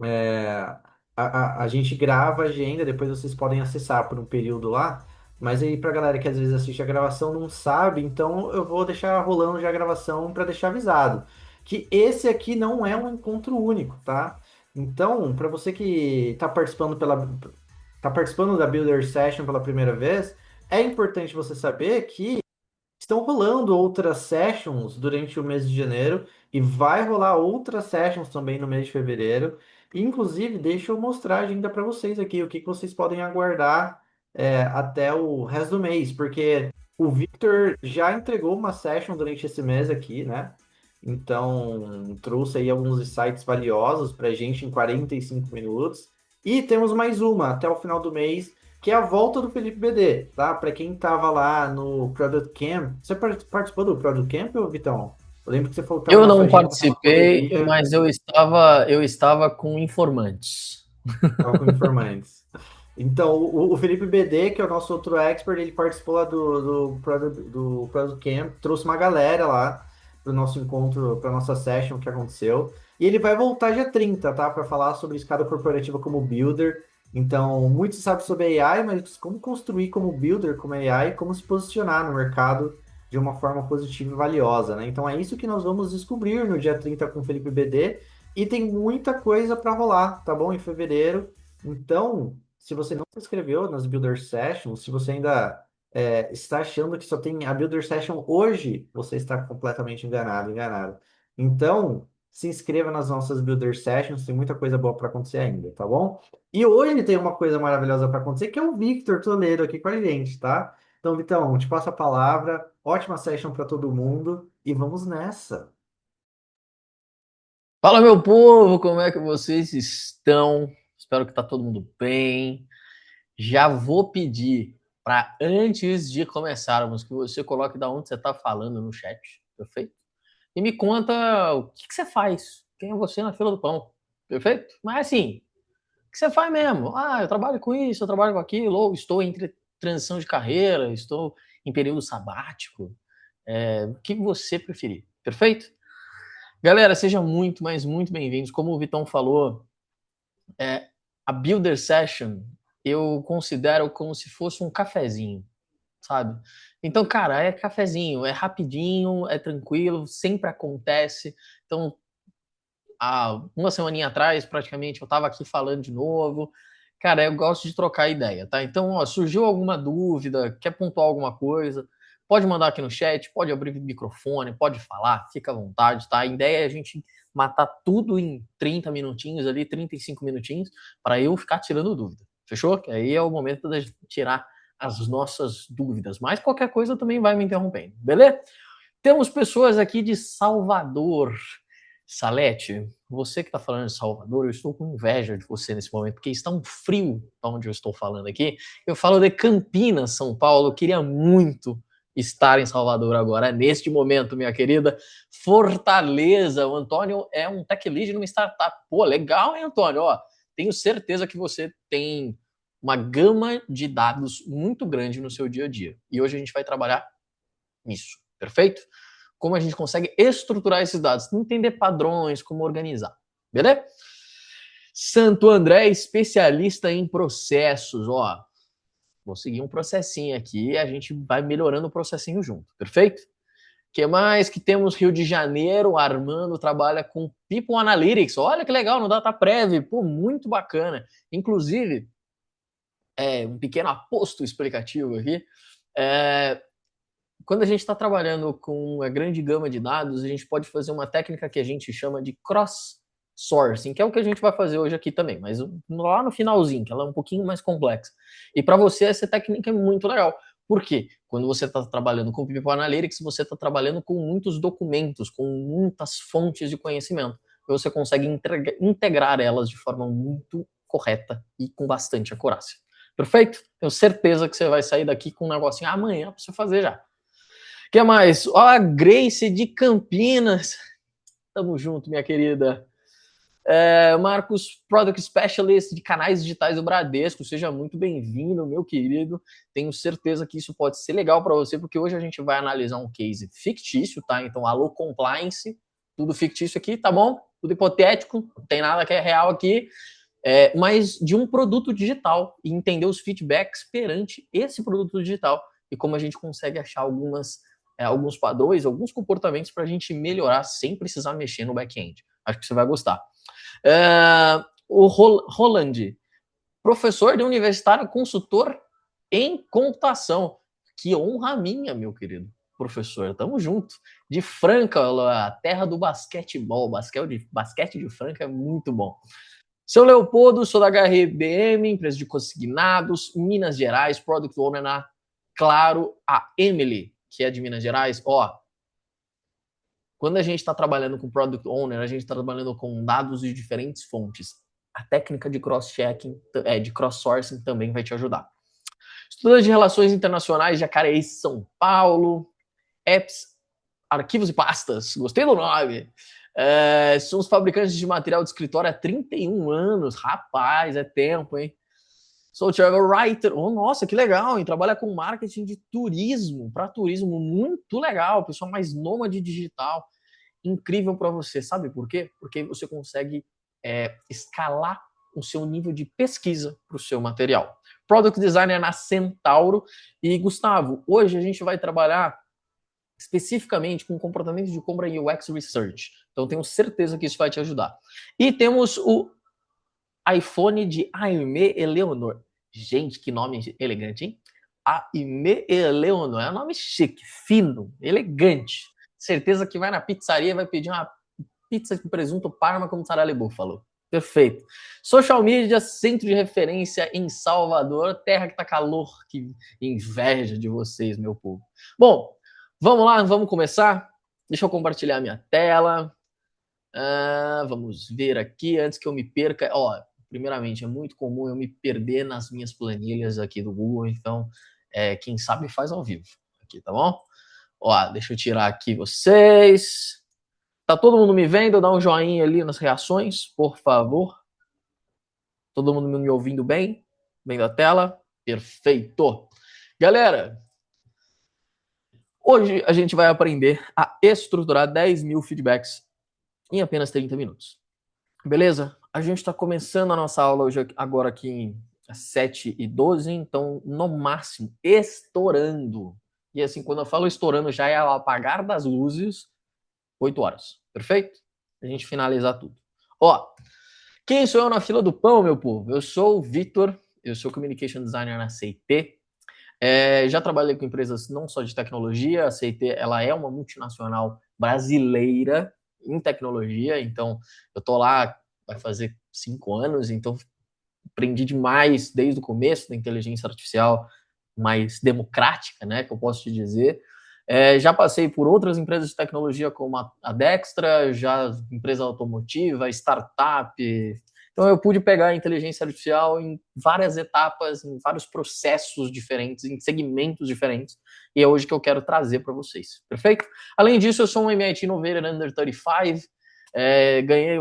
É, a gente grava a agenda, depois vocês podem acessar por um período lá. Mas aí, pra galera que às vezes assiste a gravação não sabe, então eu vou deixar rolando já a gravação para deixar avisado. Que esse aqui não é um encontro único, tá? Então, para você que tá participando da Builder Session pela primeira vez, é importante você saber que estão rolando outras sessions durante o mês de janeiro e vai rolar outras sessions também no mês de fevereiro. Inclusive, deixa eu mostrar a agenda para vocês aqui, o que que vocês podem aguardar até o resto do mês, porque o Victor já entregou uma session durante esse mês aqui, né? Então, trouxe aí alguns insights valiosos para a gente em 45 minutos. E temos mais uma até o final do mês que é a volta do Felipe BD, tá? Para quem tava lá no Product Camp, você participou do Product Camp, ô Vitão? Eu lembro que você falou que tava Eu na sua não agenda, tava uma participei, correria, mas eu estava com informantes. tava com informantes. Então, o Felipe BD, que é o nosso outro expert, ele participou lá do Product Camp, trouxe uma galera lá para o nosso encontro, para nossa session que aconteceu. E ele vai voltar dia 30, tá? Para falar sobre escada corporativa como builder. Então, muito se sabe sobre AI, mas como construir como builder, como AI, como se posicionar no mercado de uma forma positiva e valiosa, né? Então, é isso que nós vamos descobrir no dia 30 com o Felipe BD. E tem muita coisa para rolar, tá bom? Em fevereiro. Então, se você não se inscreveu nas Builder Sessions, se você ainda está achando que só tem a Builder Session hoje, você está completamente enganado, enganado. Então, se inscreva nas nossas Builder Sessions, tem muita coisa boa para acontecer ainda, tá bom? E hoje tem uma coisa maravilhosa para acontecer, que é o Victor Toledo aqui com a gente, tá? Então, Vitão, te passo a palavra, ótima session para todo mundo e vamos nessa. Fala, meu povo, como é que vocês estão? Espero que tá todo mundo bem. Já vou pedir para antes de começarmos que você coloque da onde você está falando no chat, perfeito? E me conta o que você faz, quem é você na fila do pão, perfeito? Mas assim, o que você faz mesmo? Ah, eu trabalho com isso, eu trabalho com aquilo, ou estou entre transição de carreira, estou em período sabático. O que você preferir, perfeito? Galera, sejam muito, mas muito bem-vindos. Como o Vitão falou, a Builder Session eu considero como se fosse um cafezinho, sabe? Então, cara, é cafezinho, é rapidinho, é tranquilo, sempre acontece. Então, há uma semaninha atrás, praticamente, eu tava aqui falando de novo. Cara, eu gosto de trocar ideia, tá? Então, ó, surgiu alguma dúvida, quer pontuar alguma coisa, pode mandar aqui no chat, pode abrir o microfone, pode falar, fica à vontade, tá? A ideia é a gente matar tudo em 30 minutinhos ali, 35 minutinhos, para eu ficar tirando dúvida. Fechou? Que aí é o momento da gente tirar as nossas dúvidas. Mas qualquer coisa também vai me interrompendo, beleza? Temos pessoas aqui de Salvador. Salete, você que está falando de Salvador, eu estou com inveja de você nesse momento, porque está um frio onde eu estou falando aqui. Eu falo de Campinas, São Paulo. Eu queria muito estar em Salvador agora, neste momento, minha querida. Fortaleza, o Antônio é um tech lead numa startup. Pô, legal, hein, Antônio? Ó, tenho certeza que você tem uma gama de dados muito grande no seu dia a dia. E hoje a gente vai trabalhar nisso, perfeito? Como a gente consegue estruturar esses dados, entender padrões, como organizar, beleza? Santo André, especialista em processos, ó. Vou seguir um processinho aqui e a gente vai melhorando o processinho junto, perfeito? O que mais que temos? Rio de Janeiro, o Armando trabalha com People Analytics. Olha que legal, no DataPrev. Pô, muito bacana. Inclusive, um pequeno aposto explicativo aqui. É, Quando a gente está trabalhando com uma grande gama de dados, a gente pode fazer uma técnica que a gente chama de cross-sourcing, que é o que a gente vai fazer hoje aqui também, mas lá no finalzinho, que ela é um pouquinho mais complexa. E para você, essa técnica é muito legal. Por quê? Quando você está trabalhando com People Analytics, você está trabalhando com muitos documentos, com muitas fontes de conhecimento. E você consegue integrar elas de forma muito correta e com bastante acurácia. Perfeito? Tenho certeza que você vai sair daqui com um negocinho amanhã para você fazer já. O que mais? Ó, a Grace de Campinas. Tamo junto, minha querida. Marcos, Product Specialist de canais digitais do Bradesco. Seja muito bem-vindo, meu querido. Tenho certeza que isso pode ser legal para você, porque hoje a gente vai analisar um case fictício, tá? Então, alô, compliance, tudo fictício aqui, tá bom? tudo hipotético, não tem nada que é real aqui, mas de um produto digital e entender os feedbacks perante esse produto digital e como a gente consegue achar alguns padrões, alguns comportamentos para a gente melhorar sem precisar mexer no back-end. Acho que você vai gostar. O Roland, professor de universitário, consultor em computação. Que honra minha, meu querido professor. Tamo junto. De Franca, a terra do basquetebol. Basquete de Franca é muito bom. Seu Leopoldo, sou da HRBM, empresa de consignados, Minas Gerais, Product Owner na Claro. A Emily, que é de Minas Gerais, quando a gente está trabalhando com Product Owner, a gente está trabalhando com dados de diferentes fontes. A técnica de cross-checking, de cross-sourcing também vai te ajudar. Estudante de Relações Internacionais, Jacareí, São Paulo. Apps, arquivos e pastas. Gostei do nome. Somos fabricantes de material de escritório há 31 anos. Rapaz, é tempo, hein? Sou travel writer. Oh, nossa, que legal, hein? Trabalha com marketing de turismo, para turismo, muito legal. Pessoa mais nômade digital. Incrível para você. Sabe por quê? Porque você consegue escalar o seu nível de pesquisa para o seu material. Product Designer na Centauro. E, Gustavo, hoje a gente vai trabalhar especificamente com comportamento de compra e UX Research. Então, tenho certeza que isso vai te ajudar. E temos o iPhone de Aimee Eleonor. Gente, que nome elegante, hein? Aimee Eleonor. É um nome chique, fino, elegante. Certeza que vai na pizzaria e vai pedir uma pizza de presunto parma com mussarela e búfalo. Perfeito. Social media, centro de referência em Salvador, terra que tá calor, que inveja de vocês, meu povo. Bom, vamos lá, vamos começar? Deixa eu compartilhar minha tela. Vamos ver aqui, antes que eu me perca. Primeiramente, é muito comum eu me perder nas minhas planilhas aqui do Google, então, quem sabe faz ao vivo. Aqui, tá bom? Deixa eu tirar aqui vocês. Tá todo mundo me vendo? Dá um joinha ali nas reações, por favor. Todo mundo me ouvindo bem? Vendo a tela? Perfeito. Galera, hoje a gente vai aprender a estruturar 10 mil feedbacks em apenas 30 minutos. Beleza? A gente está começando a nossa aula hoje, agora aqui em 7h12, então no máximo, estourando. E assim, quando eu falo estourando, já é ao apagar das luzes, 8 horas. Perfeito? A gente finalizar tudo. Quem sou eu na fila do pão, meu povo? Eu sou o Vitor, eu sou Communication Designer na CIT. Já trabalhei com empresas não só de tecnologia, a CIT ela é uma multinacional brasileira em tecnologia, então eu tô lá, vai fazer 5 anos, então aprendi demais desde o começo da inteligência artificial mais democrática, né, que eu posso te dizer. Já passei por outras empresas de tecnologia como a Dextra, já empresa automotiva, startup. Então eu pude pegar a inteligência artificial em várias etapas, em vários processos diferentes, em segmentos diferentes, e é hoje que eu quero trazer para vocês, perfeito? Além disso, eu sou um MIT Innovator Under 35, ganhei,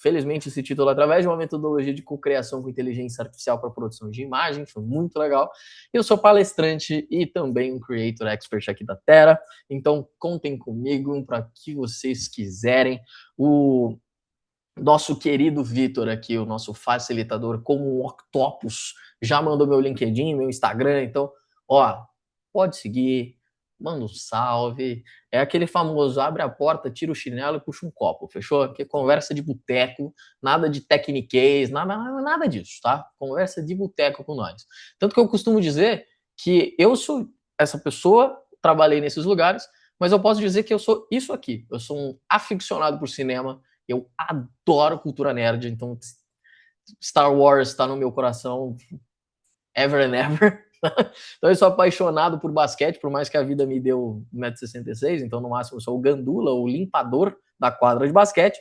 felizmente, esse título através de uma metodologia de cocriação com inteligência artificial para produção de imagem, foi muito legal. Eu sou palestrante e também um Creator Expert aqui da Terra, então contem comigo para que vocês quiserem. O nosso querido Vitor aqui, o nosso facilitador, como um octopus, já mandou meu LinkedIn, meu Instagram, então, pode seguir, manda um salve. É aquele famoso, abre a porta, tira o chinelo e puxa um copo, fechou? Que conversa de boteco, nada de tecniquez, nada disso, tá? Conversa de boteco com nós. Tanto que eu costumo dizer que eu sou essa pessoa, trabalhei nesses lugares, mas eu posso dizer que eu sou isso aqui. Eu sou um aficionado por cinema, eu adoro cultura nerd, então Star Wars está no meu coração ever and ever. Então eu sou apaixonado por basquete, por mais que a vida me deu 1,66 m, então no máximo eu sou o gandula, o limpador da quadra de basquete.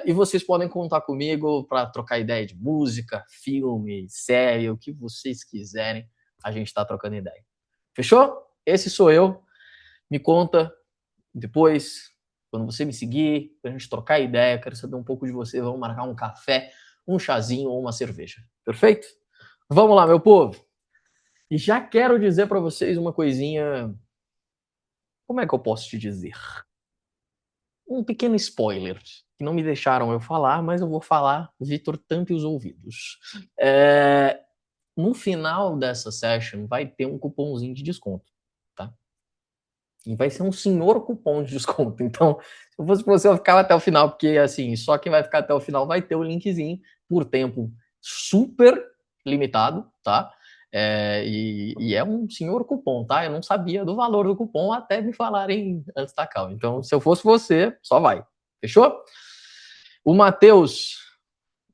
E vocês podem contar comigo para trocar ideia de música, filme, série, o que vocês quiserem, a gente está trocando ideia. Fechou? Esse sou eu. Me conta depois, quando você me seguir, pra gente trocar ideia, quero saber um pouco de você, vamos marcar um café, um chazinho ou uma cerveja. Perfeito? Vamos lá, meu povo. E já quero dizer para vocês uma coisinha, como é que eu posso te dizer? Um pequeno spoiler. que não me deixaram eu falar, mas eu vou falar, Vitor, tampe os ouvidos. No final dessa session vai ter um cupomzinho de desconto, tá? E vai ser um senhor cupom de desconto. Então, se eu fosse você, eu ficava até o final, porque assim, só quem vai ficar até o final vai ter o linkzinho por tempo super limitado, tá? E é um senhor cupom, tá? Eu não sabia do valor do cupom até me falarem antes da call. Então, se eu fosse você, só vai. Fechou? O Matheus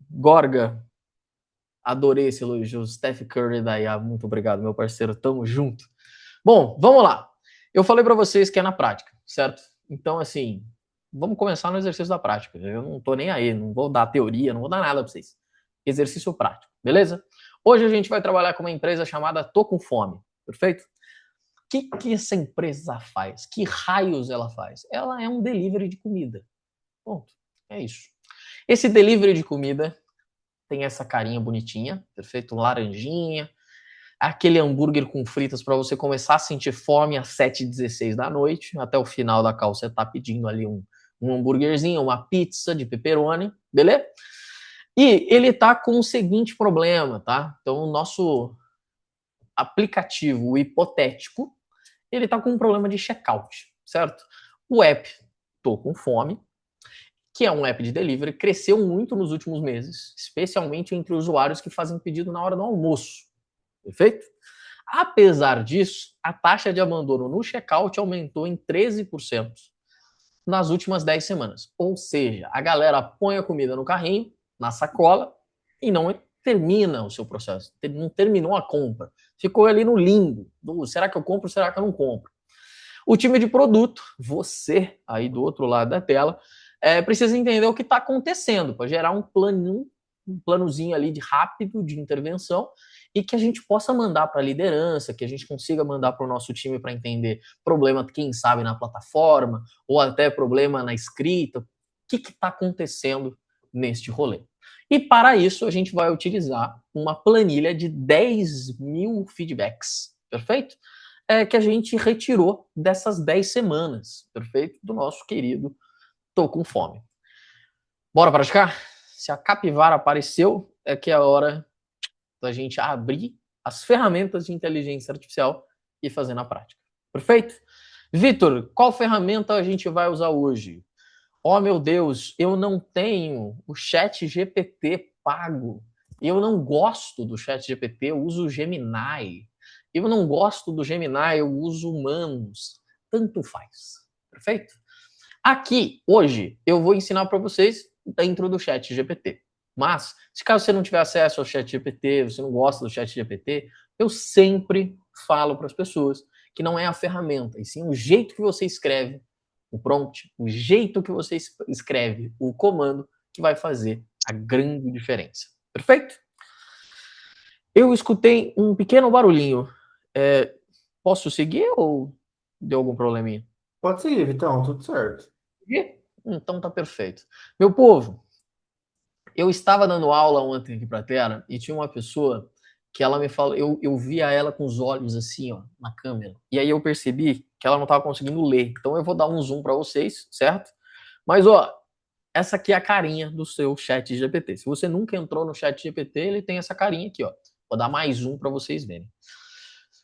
Gorga, adorei esse elogio. Steph Curry daí, muito obrigado, meu parceiro. Tamo junto. Bom, vamos lá. Eu falei para vocês que é na prática, certo? Então, assim, vamos começar no exercício da prática. Eu não tô nem aí, não vou dar teoria, não vou dar nada para vocês. Exercício prático, beleza? Hoje a gente vai trabalhar com uma empresa chamada Tô Com Fome, perfeito? O que essa empresa faz? Que raios ela faz? Ela é um delivery de comida. Ponto. É isso. Esse delivery de comida tem essa carinha bonitinha, perfeito? Laranjinha, aquele hambúrguer com fritas para você começar a sentir fome às 7h16 da noite, até o final da call você tá pedindo ali um hambúrguerzinho, uma pizza de pepperoni, beleza? E ele tá com o seguinte problema, tá? Então o nosso aplicativo o hipotético, ele tá com um problema de checkout, certo? O app Tô Com Fome, que é um app de delivery, cresceu muito nos últimos meses, especialmente entre usuários que fazem pedido na hora do almoço. Perfeito? Apesar disso, a taxa de abandono no checkout aumentou em 13% nas últimas 10 semanas. Ou seja, a galera põe a comida no carrinho, na sacola, e não termina o seu processo. Não terminou a compra. Ficou ali no limbo. Será que eu compro, será que eu não compro? O time de produto, você aí do outro lado da tela, precisa entender o que está acontecendo para gerar um planozinho ali de rápido de intervenção e que a gente possa mandar para a liderança, que a gente consiga mandar para o nosso time para entender problema, quem sabe, na plataforma, ou até problema na escrita, o que está acontecendo neste rolê. E para isso a gente vai utilizar uma planilha de 10 mil feedbacks, perfeito? Que a gente retirou dessas 10 semanas, perfeito? Do nosso querido Tô Com Fome. Bora praticar? Se a capivara apareceu, é que é a hora da gente abrir as ferramentas de inteligência artificial e fazer na prática. Perfeito? Vitor, qual ferramenta a gente vai usar hoje? Oh, meu Deus, eu não tenho o chat GPT pago. Eu não gosto do chat GPT, eu uso o Gemini. Eu não gosto do Gemini, eu uso humanos. Tanto faz. Perfeito? Aqui, hoje, eu vou ensinar para vocês dentro do chat GPT. Mas, se caso você não tiver acesso ao chat GPT, você não gosta do chat GPT, eu sempre falo para as pessoas que não é a ferramenta, e sim o jeito que você escreve o prompt, o jeito que você escreve o comando que vai fazer a grande diferença. Perfeito? Eu escutei um pequeno barulhinho. Posso seguir ou deu algum probleminha? Pode seguir, Vitão, tudo certo. Então tá perfeito. Meu povo, eu estava dando aula ontem aqui para a Terra e tinha uma pessoa que ela me falou, eu via ela com os olhos assim, ó, na câmera. E aí eu percebi que ela não estava conseguindo ler. Então eu vou dar um zoom para vocês, certo? Mas ó, essa aqui é a carinha do seu chat GPT. Se você nunca entrou no chat GPT, ele tem essa carinha aqui, ó. Vou dar mais um para vocês verem.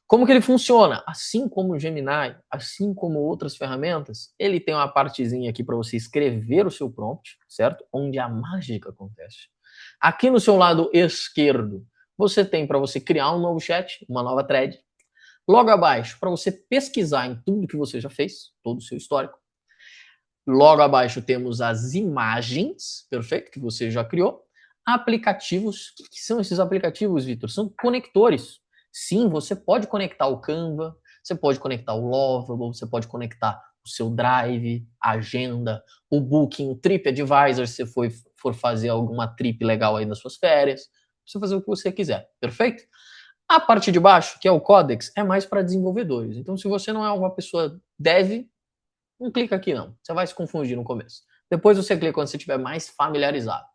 Como que ele funciona? Assim como o Gemini, assim como outras ferramentas, ele tem uma partezinha aqui para você escrever o seu prompt, certo? Onde a mágica acontece. Aqui no seu lado esquerdo, você tem para você criar um novo chat, uma nova thread. Logo abaixo, para você pesquisar em tudo que você já fez, todo o seu histórico. Logo abaixo temos as imagens, perfeito, que você já criou. Aplicativos. O que são esses aplicativos, Vitor? São conectores. Sim, você pode conectar o Canva, você pode conectar o Lovable, você pode conectar o seu Drive, a agenda, o Booking, o TripAdvisor, se você for fazer alguma trip legal aí nas suas férias. Você fazer o que você quiser, perfeito? A parte de baixo, que é o Codex, é mais para desenvolvedores. Então, se você não é uma pessoa dev, não clica aqui não, você vai se confundir no começo. Depois você clica quando você estiver mais familiarizado.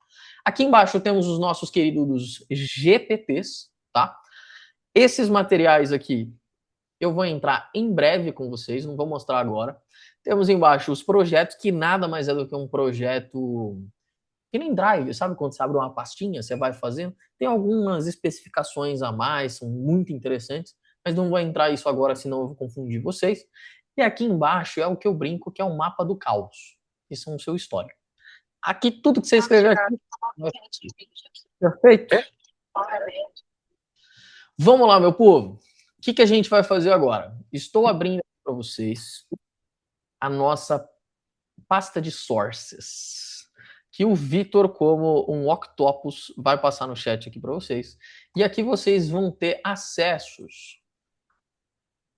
Aqui embaixo temos os nossos queridos GPTs, tá? Esses materiais aqui eu vou entrar em breve com vocês, não vou mostrar agora. Temos embaixo os projetos, que nada mais é do que um projeto que nem Drive, sabe? Quando você abre uma pastinha, você vai fazendo. Tem algumas especificações a mais, são muito interessantes, mas não vou entrar isso agora, senão eu vou confundir vocês. E aqui embaixo é o que eu brinco, que é o mapa do caos. Isso é o seu histórico. Aqui, tudo que você escrever aqui. Perfeito? Vamos lá, meu povo. O que a gente vai fazer agora? Estou abrindo para vocês a nossa pasta de sources, que o Vitor, como um octopus, vai passar no chat aqui para vocês. E aqui vocês vão ter acessos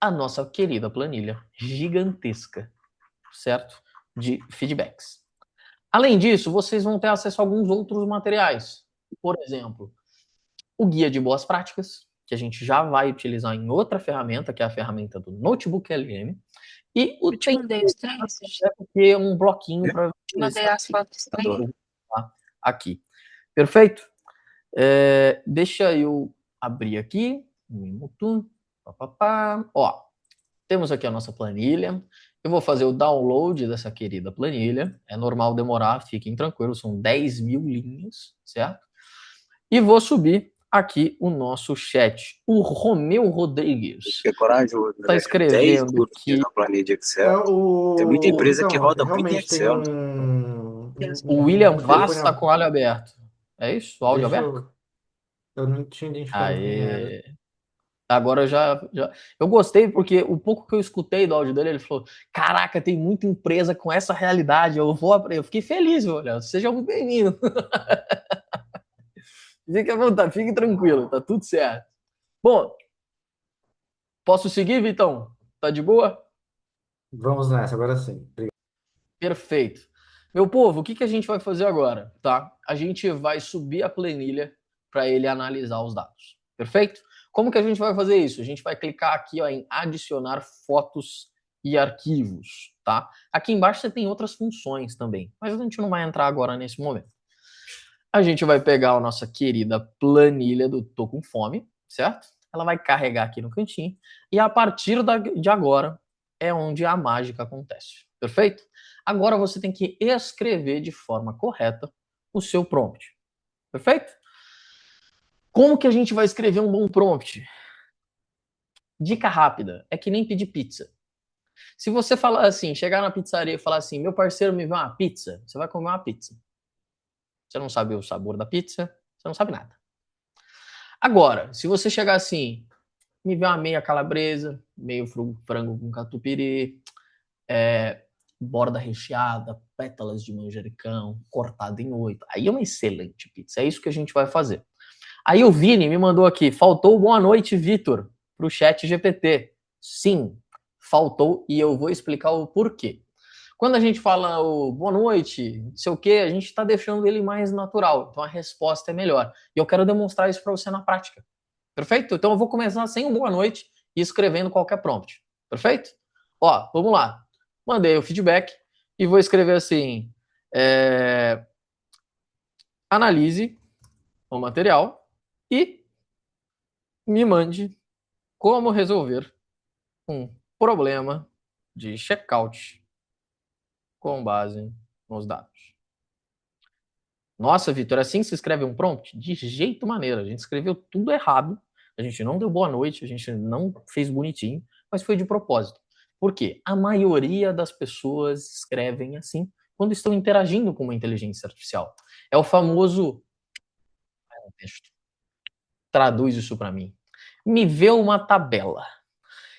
à nossa querida planilha gigantesca, certo? De feedbacks. Além disso, vocês vão ter acesso a alguns outros materiais. Por exemplo, o guia de boas práticas, que a gente já vai utilizar em outra ferramenta, que é a ferramenta do Notebook LM. E o que é um bloquinho para aqui. Perfeito? Deixa eu abrir aqui. Ó, temos aqui a nossa planilha. Eu vou fazer o download dessa querida planilha. É normal demorar, fiquem tranquilos, são 10 mil linhas, certo? E vou subir aqui o nosso chat. O Romeu Rodrigues Que é corajoso, está né? escrevendo que na planilha de Excel. Tem muita empresa Então, que roda muito em realmente tem Excel. o William um Vaz telefone. está com o áudio aberto. É isso? O áudio Deixa aberto? eu. Eu não tinha identificado quem era. Aê. Agora já. Eu gostei porque o pouco que eu escutei do áudio dele, ele falou: Caraca, tem muita empresa com essa realidade. Eu fiquei feliz, olha. Seja muito bem-vindo. Fique à vontade, fique tranquilo, tá tudo certo. Bom, posso seguir, Vitão? Tá de boa? Vamos nessa, agora sim. Obrigado. Perfeito. Meu povo, o que a gente vai fazer agora? Tá? A gente vai subir a planilha para ele analisar os dados. Perfeito? Como que a gente vai fazer isso? A gente vai clicar aqui, ó, em adicionar fotos e arquivos, tá? Aqui embaixo você tem outras funções também, mas a gente não vai entrar agora nesse momento. A gente vai pegar a nossa querida planilha do Tô Com Fome, certo? Ela vai carregar aqui no cantinho e a partir de agora é onde a mágica acontece. Perfeito? Agora você tem que escrever de forma correta o seu prompt. Perfeito? Como que a gente vai escrever um bom prompt? Dica rápida, é que nem pedir pizza. Se você falar assim, chegar na pizzaria e falar assim, meu parceiro me vê uma pizza, você vai comer uma pizza. Você não sabe o sabor da pizza, você não sabe nada. Agora, se você chegar assim, me vê uma meia calabresa, meio frango com catupiry, borda recheada, pétalas de manjericão, cortada em 8. Aí é uma excelente pizza. É isso que a gente vai fazer. Aí o Vini me mandou aqui, faltou boa noite, Vitor, para o chat GPT. Sim, faltou e eu vou explicar o porquê. Quando a gente fala o boa noite, não sei o que, a gente está deixando ele mais natural. Então a resposta é melhor. E eu quero demonstrar isso para você na prática. Perfeito? Então eu vou começar sem um boa noite e escrevendo qualquer prompt. Perfeito? Ó, vamos lá. Mandei o feedback e vou escrever assim: analise o material e me mande como resolver um problema de checkout com base nos dados. Nossa, Vitor, assim se escreve um prompt? De jeito maneira. A gente escreveu tudo errado. A gente não deu boa noite, a gente não fez bonitinho, mas foi de propósito. Por quê? A maioria das pessoas escrevem assim quando estão interagindo com uma inteligência artificial. É o famoso texto. Traduz isso para mim. Me vê uma tabela.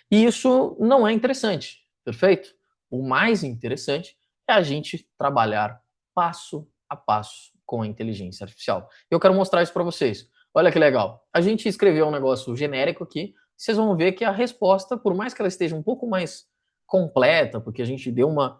E isso não é interessante, perfeito? O mais interessante é a gente trabalhar passo a passo com a inteligência artificial. Eu quero mostrar isso para vocês. Olha que legal. A gente escreveu um negócio genérico aqui. Vocês vão ver que a resposta, por mais que ela esteja um pouco mais completa, porque a gente deu uma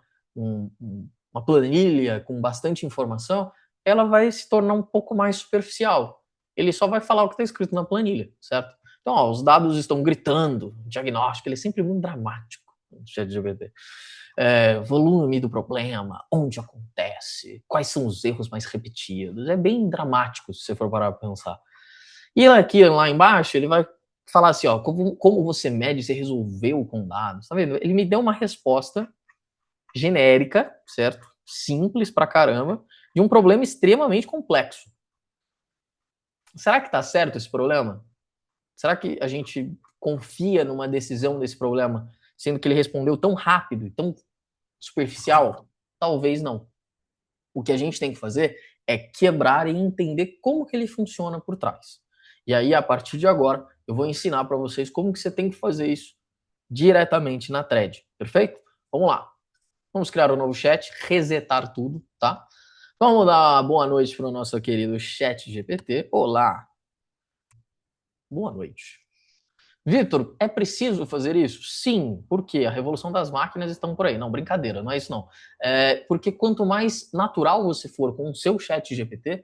planilha com bastante informação, ela vai se tornar um pouco mais superficial. Ele só vai falar o que está escrito na planilha, certo? Então, ó, os dados estão gritando, diagnóstico, ele é sempre muito dramático, o ChatGPT. Volume do problema, onde acontece, quais são os erros mais repetidos. É bem dramático, se você for parar para pensar. E aqui, lá embaixo, ele vai falar assim, ó, como você mede, você resolveu com dados. Tá vendo? Ele me deu uma resposta genérica, certo? Simples pra caramba, de um problema extremamente complexo. Será que tá certo esse problema? Será que a gente confia numa decisão desse problema, sendo que ele respondeu tão rápido e tão superficial? Talvez não. O que a gente tem que fazer é quebrar e entender como que ele funciona por trás. E aí, a partir de agora, eu vou ensinar para vocês como que você tem que fazer isso diretamente na thread. Perfeito? Vamos lá. Vamos criar um novo chat, resetar tudo, tá? Vamos dar uma boa noite para o nosso querido chat GPT. Olá. Boa noite. Vitor, é preciso fazer isso? Sim, porque a revolução das máquinas estão por aí. Não, brincadeira, não é isso não. Porque quanto mais natural você for com o seu chat GPT,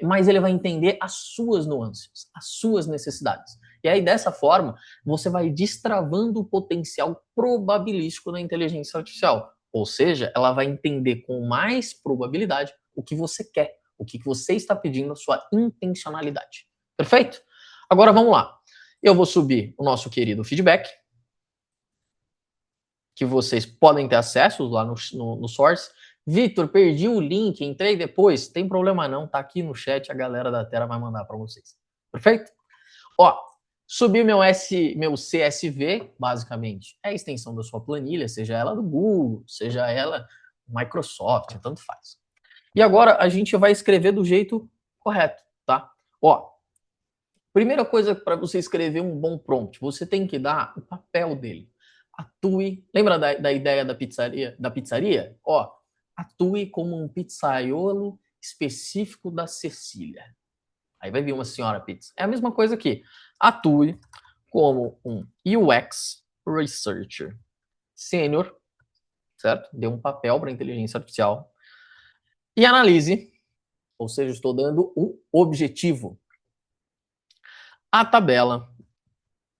mais ele vai entender as suas nuances, as suas necessidades. E aí, dessa forma, você vai destravando o potencial probabilístico da inteligência artificial. Ou seja, ela vai entender com mais probabilidade o que você quer, o que você está pedindo, a sua intencionalidade. Perfeito? Agora vamos lá. Eu vou subir o nosso querido feedback, que vocês podem ter acesso lá no Source. Vitor, perdi o link, entrei depois. Tem problema não, tá aqui no chat, a galera da Terra vai mandar para vocês. Perfeito? Ó, subi meu CSV, basicamente, é a extensão da sua planilha, seja ela do Google, seja ela Microsoft, tanto faz. E agora a gente vai escrever do jeito correto, tá? Ó, primeira coisa para você escrever um bom prompt, você tem que dar o papel dele. Atue. Lembra da ideia da pizzaria? Ó, atue como um pizzaiolo específico da Cecília. Aí vai vir uma senhora pizza. É a mesma coisa aqui. Atue como um UX Researcher Sênior, certo? Dê um papel para a inteligência artificial. E analise, ou seja, estou dando um objetivo. A tabela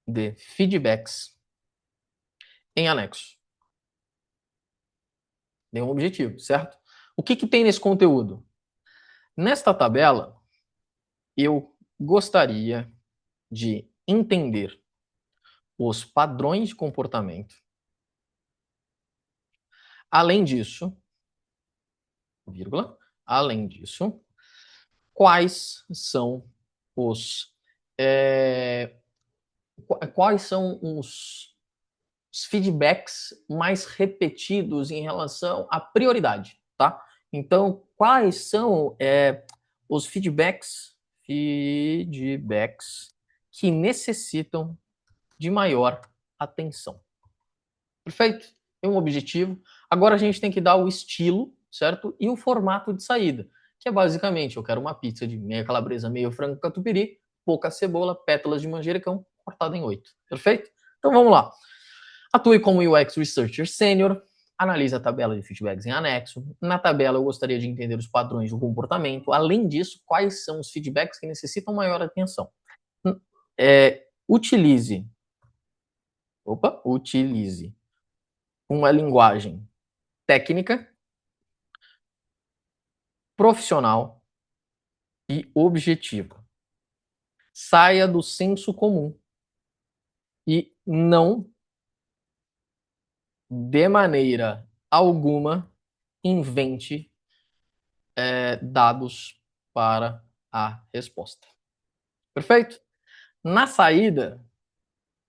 de feedbacks em anexo. Dê um objetivo, certo? O que tem nesse conteúdo? Nesta tabela, eu gostaria de entender os padrões de comportamento. Além disso, vírgula, além disso, quais são os feedbacks mais repetidos em relação à prioridade, tá? Então, quais são os feedbacks que necessitam de maior atenção? Perfeito? Tem um objetivo. Agora a gente tem que dar o estilo, certo? E o formato de saída, que é basicamente, eu quero uma pizza de meia calabresa, meio frango catupiry, pouca cebola, pétalas de manjericão, cortada em 8. Perfeito? Então vamos lá. Atue como UX Researcher Sênior, analise a tabela de feedbacks em anexo. Na tabela eu gostaria de entender os padrões do comportamento. Além disso, quais são os feedbacks que necessitam maior atenção. Utilize uma linguagem técnica, profissional e objetiva. Saia do senso comum e não, de maneira alguma, invente dados para a resposta. Perfeito? Na saída,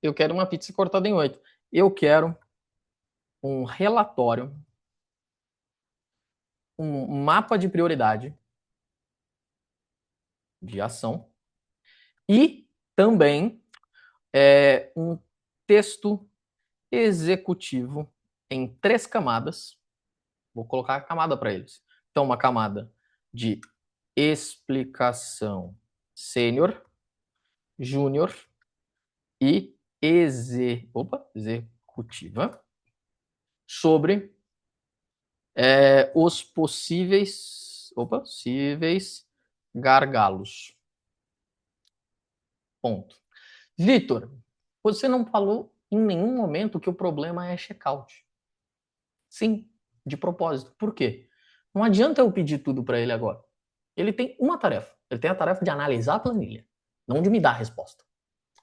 eu quero uma pizza cortada em 8. Eu quero um relatório, um mapa de prioridade de ação e também um texto executivo em 3 camadas. Vou colocar a camada para eles. Então, uma camada de explicação sênior, júnior e executiva sobre os possíveis gargalos. Ponto. Vitor, você não falou em nenhum momento que o problema é checkout. Sim, de propósito. Por quê? Não adianta eu pedir tudo para ele agora. Ele tem uma tarefa. Ele tem a tarefa de analisar a planilha, não de me dar a resposta.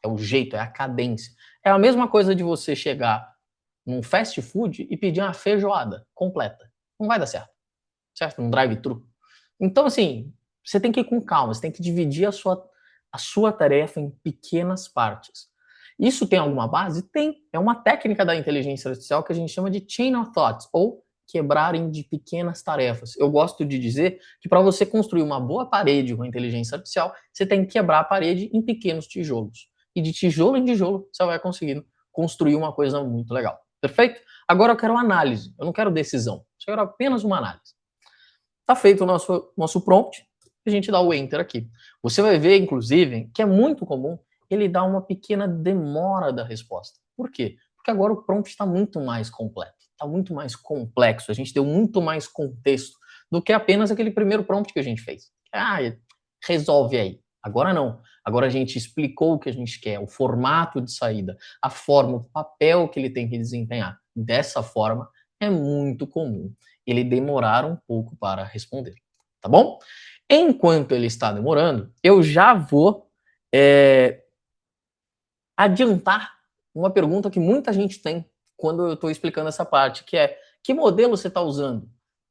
É o jeito, é a cadência. É a mesma coisa de você chegar num fast food e pedir uma feijoada completa. Não vai dar certo, certo? Um drive-thru. Então, assim, você tem que ir com calma, você tem que dividir a sua tarefa em pequenas partes. Isso tem alguma base? Tem. É uma técnica da inteligência artificial que a gente chama de chain of thoughts, ou quebrarem de pequenas tarefas. Eu gosto de dizer que para você construir uma boa parede com inteligência artificial, você tem que quebrar a parede em pequenos tijolos. E de tijolo em tijolo, você vai conseguindo construir uma coisa muito legal. Perfeito? Agora eu quero análise, eu não quero decisão. Eu quero apenas uma análise. Tá feito o nosso prompt, a gente dá o enter aqui. Você vai ver, inclusive, que é muito comum ele dar uma pequena demora da resposta. Por quê? Porque agora o prompt está muito mais completo, está muito mais complexo, a gente deu muito mais contexto do que apenas aquele primeiro prompt que a gente fez. Resolve aí. Agora não. Agora a gente explicou o que a gente quer, o formato de saída, a forma, o papel que ele tem que desempenhar. Dessa forma, é muito comum ele demorar um pouco para responder. Tá bom? Enquanto ele está demorando, eu já vou adiantar uma pergunta que muita gente tem quando eu estou explicando essa parte, que é: que modelo você está usando?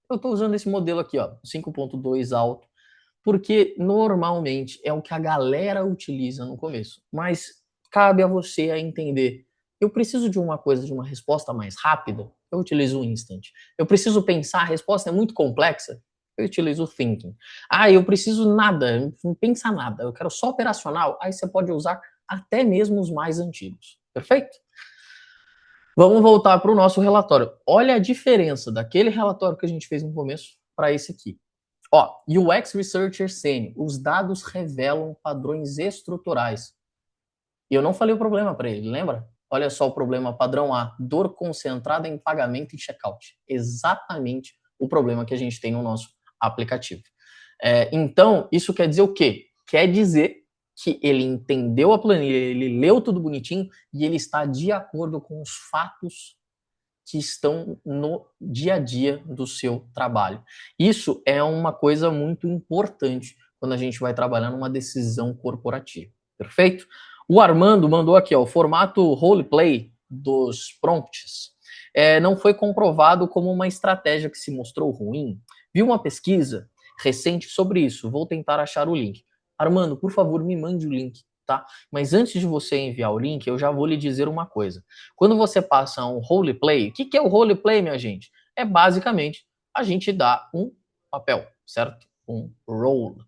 Eu estou usando esse modelo aqui, ó, 5.2 alto, porque normalmente é o que a galera utiliza no começo. Mas cabe a você a entender. Eu preciso de uma coisa, de uma resposta mais rápida, eu utilizo o Instant. Eu preciso pensar, a resposta é muito complexa, eu utilizo o Thinking. Eu preciso nada, não pensa nada, eu quero só operacional, aí você pode usar até mesmo os mais antigos. Perfeito? Vamos voltar para o nosso relatório. Olha a diferença daquele relatório que a gente fez no começo para esse aqui. UX Researcher Senior, os dados revelam padrões estruturais. E eu não falei o problema para ele, lembra? Olha só o problema padrão A, dor concentrada em pagamento e checkout. Exatamente o problema que a gente tem no nosso aplicativo. Então, isso quer dizer o quê? Quer dizer que ele entendeu a planilha, ele leu tudo bonitinho e ele está de acordo com os fatos que estão no dia a dia do seu trabalho. Isso é uma coisa muito importante quando a gente vai trabalhar numa decisão corporativa. Perfeito? O Armando mandou aqui, ó, o formato roleplay dos prompts não foi comprovado como uma estratégia que se mostrou ruim. Vi uma pesquisa recente sobre isso. Vou tentar achar o link. Armando, por favor, me mande o link. Tá? Mas antes de você enviar o link, eu já vou lhe dizer uma coisa. Quando você passa um roleplay, o que é o roleplay, minha gente? É basicamente a gente dá um papel, certo? Um role.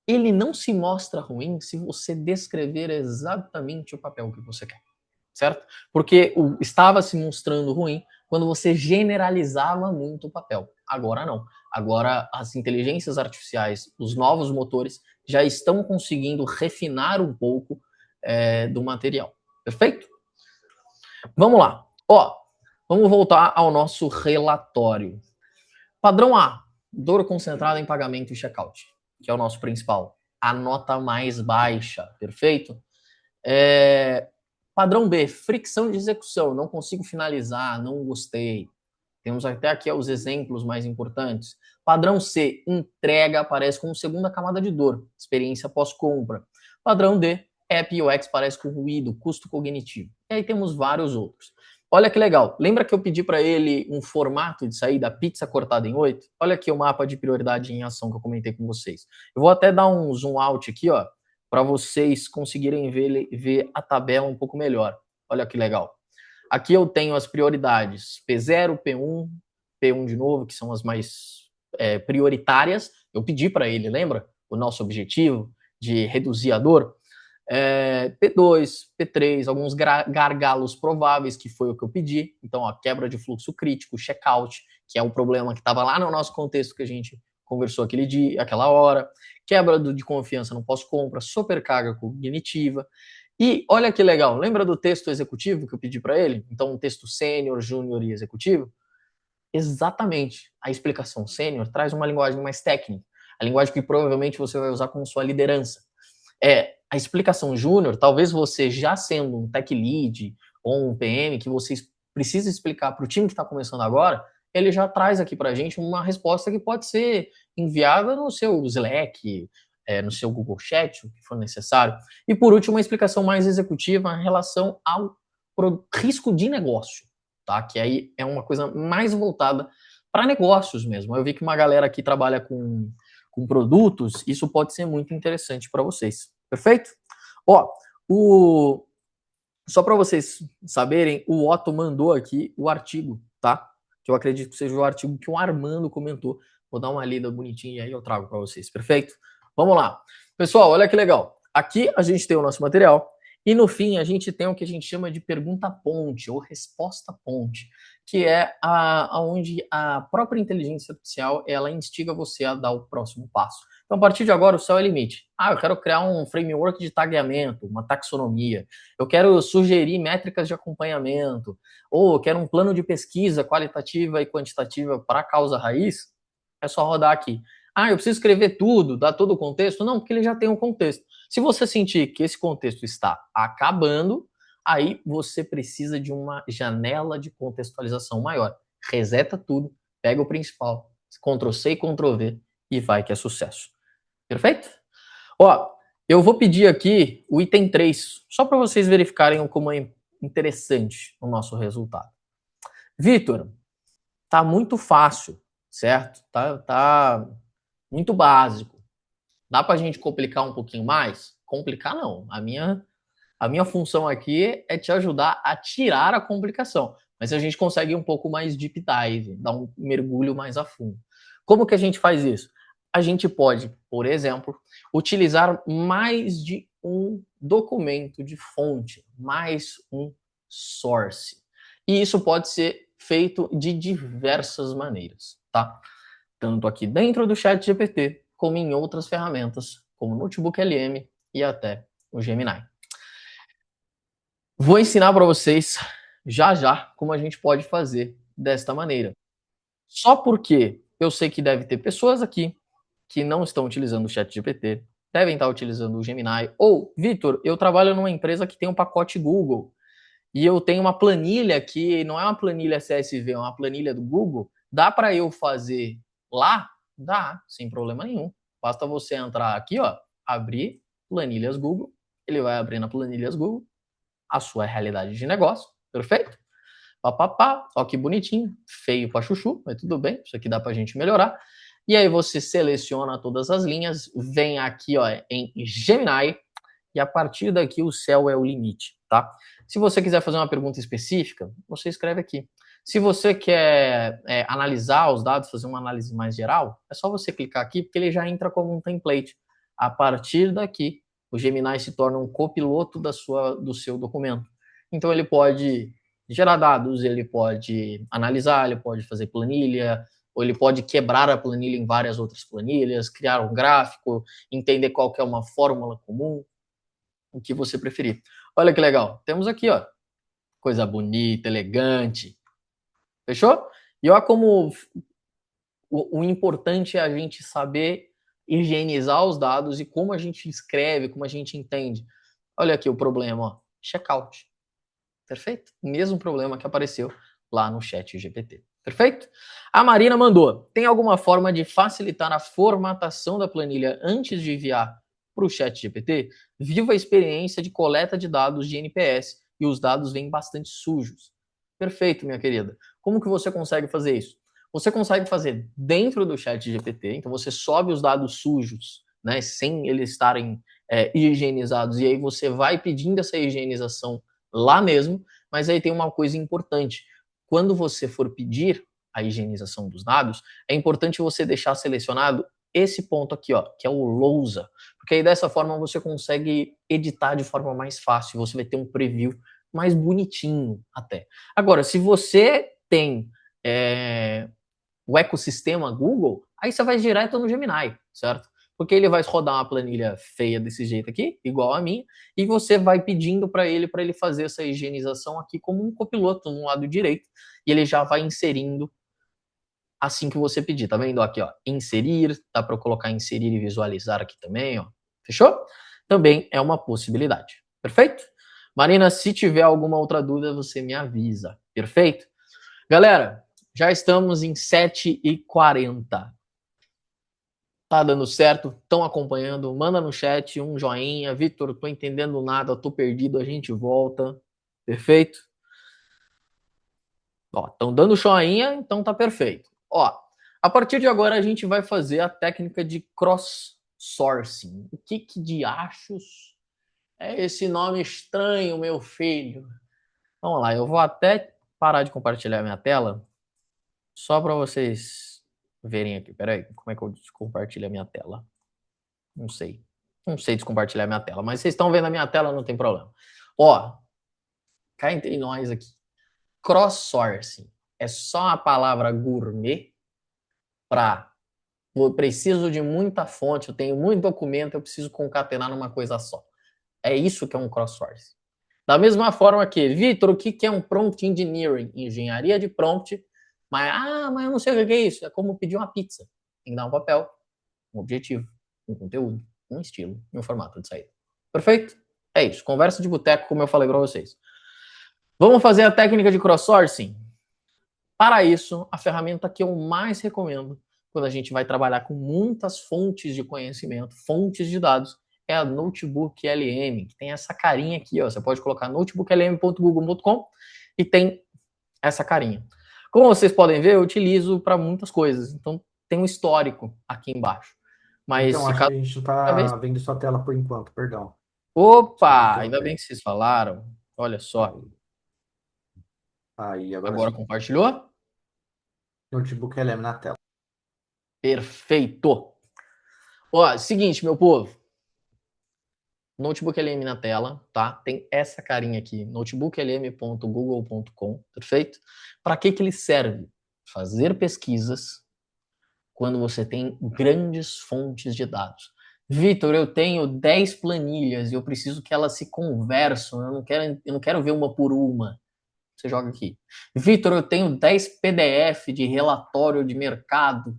Ele não se mostra ruim se você descrever exatamente o papel que você quer, certo? Porque estava se mostrando ruim quando você generalizava muito o papel. Agora não. Agora as inteligências artificiais, os novos motores, já estão conseguindo refinar um pouco do material. Perfeito? Vamos lá. Vamos voltar ao nosso relatório. Padrão A, dor concentrada em pagamento e checkout, que é o nosso principal. A nota mais baixa. Perfeito? Padrão B, fricção de execução. Não consigo finalizar, não gostei. Temos até aqui os exemplos mais importantes. Padrão C, entrega aparece como segunda camada de dor, experiência pós-compra. Padrão D, app UX parece com ruído, custo cognitivo. E aí temos vários outros. Olha que legal. Lembra que eu pedi para ele um formato de saída, pizza cortada em 8? Olha aqui o mapa de prioridade em ação que eu comentei com vocês. Eu vou até dar um zoom out aqui, ó, para vocês conseguirem ver a tabela um pouco melhor. Olha que legal. Aqui eu tenho as prioridades P0, P1, P1 de novo, que são as mais prioritárias. Eu pedi para ele, lembra? O nosso objetivo de reduzir a dor. P2, P3, alguns gargalos prováveis, que foi o que eu pedi. Então, quebra de fluxo crítico, checkout, que é o problema que estava lá no nosso contexto que a gente conversou aquele dia, aquela hora. Quebra de confiança no pós-compra, supercarga cognitiva. E olha que legal, lembra do texto executivo que eu pedi para ele? Então, um texto sênior, júnior e executivo? Exatamente. A explicação sênior traz uma linguagem mais técnica, a linguagem que provavelmente você vai usar como sua liderança. A explicação júnior, talvez você já sendo um tech lead ou um PM, que você precisa explicar para o time que está começando agora, ele já traz aqui para a gente uma resposta que pode ser enviada no seu Slack, no seu Google Chat, o que for necessário. E por último, uma explicação mais executiva em relação ao risco de negócio, tá? Que aí é uma coisa mais voltada para negócios mesmo. Eu vi que uma galera aqui trabalha com produtos, isso pode ser muito interessante para vocês. Perfeito? Ó, só para vocês saberem, o Otto mandou aqui o artigo, tá? Que eu acredito que seja o artigo que o Armando comentou. Vou dar uma lida bonitinha e aí eu trago para vocês. Perfeito? Vamos lá. Pessoal, olha que legal. Aqui a gente tem o nosso material e no fim a gente tem o que a gente chama de pergunta ponte ou resposta ponte, que é onde a própria inteligência artificial ela instiga você a dar o próximo passo. Então, a partir de agora, o céu é limite. Eu quero criar um framework de tagueamento, uma taxonomia. Eu quero sugerir métricas de acompanhamento. Ou eu quero um plano de pesquisa qualitativa e quantitativa para a causa raiz. É só rodar aqui. Eu preciso escrever tudo, dar todo o contexto? Não, porque ele já tem um contexto. Se você sentir que esse contexto está acabando, aí você precisa de uma janela de contextualização maior. Reseta tudo, pega o principal, Ctrl+C e Ctrl+V e vai que é sucesso. Perfeito? Ó, eu vou pedir aqui o item 3, só para vocês verificarem como é interessante o nosso resultado. Vitor, tá muito fácil, certo? Tá muito básico. Dá para a gente complicar um pouquinho mais? Complicar não. A minha função aqui é te ajudar a tirar a complicação. Mas a gente consegue ir um pouco mais deep dive, dar um mergulho mais a fundo. Como que a gente faz isso? A gente pode, por exemplo, utilizar mais de um documento de fonte, mais um source. E isso pode ser feito de diversas maneiras, tá? Tanto aqui dentro do ChatGPT, como em outras ferramentas, como o Notebook LM e até o Gemini. Vou ensinar para vocês já como a gente pode fazer desta maneira. Só porque eu sei que deve ter pessoas aqui que não estão utilizando o ChatGPT, devem estar utilizando o Gemini. Ou, Vitor, eu trabalho numa empresa que tem um pacote Google e eu tenho uma planilha que não é uma planilha CSV, é uma planilha do Google. Dá para eu fazer lá? Dá, sem problema nenhum. Basta você entrar aqui, ó, abrir planilhas Google. Ele vai abrir na planilhas Google a sua realidade de negócio. Perfeito? Ó que bonitinho. Feio pra chuchu, mas tudo bem. Isso aqui dá pra gente melhorar. E aí você seleciona todas as linhas, vem aqui ó, em Gemini, e a partir daqui o céu é o limite, tá? Se você quiser fazer uma pergunta específica, você escreve aqui. Se você quer analisar os dados, fazer uma análise mais geral, é só você clicar aqui, porque ele já entra como um template. A partir daqui, o Gemini se torna um copiloto do seu documento. Então ele pode gerar dados, ele pode analisar, ele pode fazer planilha, ou ele pode quebrar a planilha em várias outras planilhas, criar um gráfico, entender qual que é uma fórmula comum, o que você preferir. Olha que legal. Temos aqui, ó, coisa bonita, elegante. Fechou? E olha como o importante é a gente saber higienizar os dados e como a gente escreve, como a gente entende. Olha aqui o problema, ó, checkout. Perfeito? Mesmo problema que apareceu lá no chat GPT. Perfeito? A Marina mandou: tem alguma forma de facilitar a formatação da planilha antes de enviar para o chat GPT? Viva a experiência de coleta de dados de NPS e os dados vêm bastante sujos. Perfeito, minha querida. Como que você consegue fazer isso? Você consegue fazer dentro do chat GPT, então você sobe os dados sujos, né, sem eles estarem higienizados, e aí você vai pedindo essa higienização lá mesmo, mas aí tem uma coisa importante. Quando você for pedir a higienização dos dados, é importante você deixar selecionado esse ponto aqui, ó, que é o lousa, porque aí dessa forma você consegue editar de forma mais fácil, você vai ter um preview mais bonitinho até. Agora, se você tem o ecossistema Google, aí você vai direto no Gemini, certo? Porque ele vai rodar uma planilha feia desse jeito aqui, igual a minha, e você vai pedindo para ele fazer essa higienização aqui como um copiloto no lado direito, e ele já vai inserindo assim que você pedir, tá vendo? Aqui, ó, inserir, dá para colocar inserir e visualizar aqui também, ó. Fechou? Também é uma possibilidade. Perfeito? Marina, se tiver alguma outra dúvida, você me avisa. Perfeito? Galera, já estamos em 7h40. Tá dando certo? Estão acompanhando? Manda no chat um joinha. Vitor, tô entendendo nada, tô perdido, a gente volta. Perfeito? Ó, estão dando joinha, então tá perfeito. Ó, a partir de agora a gente vai fazer a técnica de cross-sourcing. O que de achos é esse nome estranho, meu filho? Vamos lá, eu vou até parar de compartilhar minha tela, só para vocês verem aqui. Peraí, como é que eu compartilho a minha tela? Não sei. Não sei descompartilhar minha tela, mas vocês estão vendo a minha tela, não tem problema. Ó, cá entre nós aqui. Cross-sourcing é só a palavra gourmet para eu preciso de muita fonte, eu tenho muito documento, eu preciso concatenar numa coisa só. É isso que é um cross-sourcing. Da mesma forma que, Vitor, o que é um prompt engineering? Engenharia de prompt. Mas eu não sei o que é isso. É como pedir uma pizza. Tem que dar um papel, um objetivo, um conteúdo, um estilo e um formato de saída. Perfeito? É isso. Conversa de boteco, como eu falei para vocês. Vamos fazer a técnica de cross-sourcing? Para isso, a ferramenta que eu mais recomendo quando a gente vai trabalhar com muitas fontes de conhecimento, fontes de dados, é a Notebook LM, que tem essa carinha aqui, ó. Você pode colocar notebooklm.google.com e tem essa carinha. Como vocês podem ver, eu utilizo para muitas coisas, então tem um histórico aqui embaixo. Mas Então, se acho que caso a gente não vez... tá vendo sua tela por enquanto, perdão. Desculpa Opa! Ainda bem interromper. que vocês falaram. Olha só. Aí, agora Agora sim. compartilhou? Notebook LM na tela. Perfeito! Ó, seguinte, meu povo. Notebook LM na tela, tá? Tem essa carinha aqui, notebooklm.google.com, perfeito? Para que ele serve? Fazer pesquisas quando você tem grandes fontes de dados. Vitor, eu tenho 10 planilhas e eu preciso que elas se conversam, eu não quero ver uma por uma. Você joga aqui. Vitor, eu tenho 10 PDF de relatório de mercado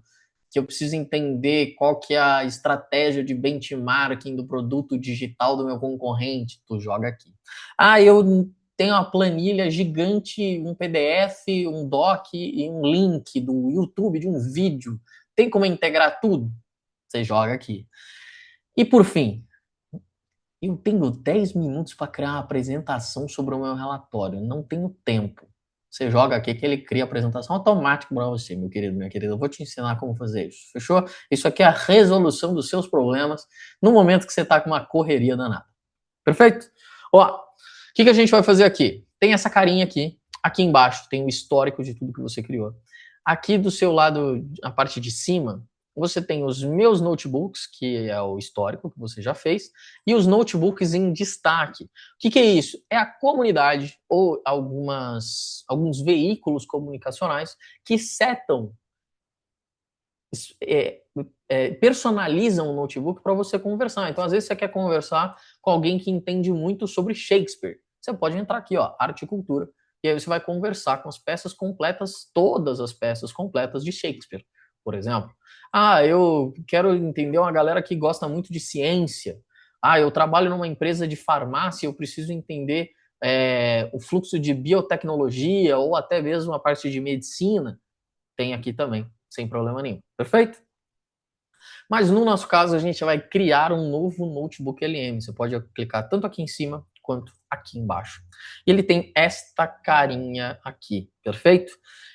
que eu preciso entender qual que é a estratégia de benchmarking do produto digital do meu concorrente. Tu joga aqui. Eu tenho uma planilha gigante, um PDF, um doc e um link do YouTube de um vídeo. Tem como integrar tudo? Você joga aqui. E por fim, eu tenho 10 minutos para criar uma apresentação sobre o meu relatório. Não tenho tempo. Você joga aqui que ele cria a apresentação automática para você, meu querido, minha querida. Eu vou te ensinar como fazer isso. Fechou? Isso aqui é a resolução dos seus problemas no momento que você está com uma correria danada. Perfeito? Ó, o que a gente vai fazer aqui? Tem essa carinha aqui. Aqui embaixo tem o histórico de tudo que você criou. Aqui do seu lado, a parte de cima, você tem os meus notebooks, que é o histórico que você já fez, e os notebooks em destaque. O que é isso? É a comunidade ou alguns veículos comunicacionais que setam, personalizam o notebook para você conversar. Então, às vezes, você quer conversar com alguém que entende muito sobre Shakespeare. Você pode entrar aqui, ó, Arte e Cultura, e aí você vai conversar com as peças completas, todas as peças completas de Shakespeare, por exemplo. Eu quero entender uma galera que gosta muito de ciência. Eu trabalho numa empresa de farmácia, eu preciso entender o fluxo de biotecnologia ou até mesmo a parte de medicina. Tem aqui também, sem problema nenhum. Perfeito? Mas no nosso caso, a gente vai criar um novo notebook LM. Você pode clicar tanto aqui em cima quanto aqui embaixo. E ele tem esta carinha aqui, perfeito?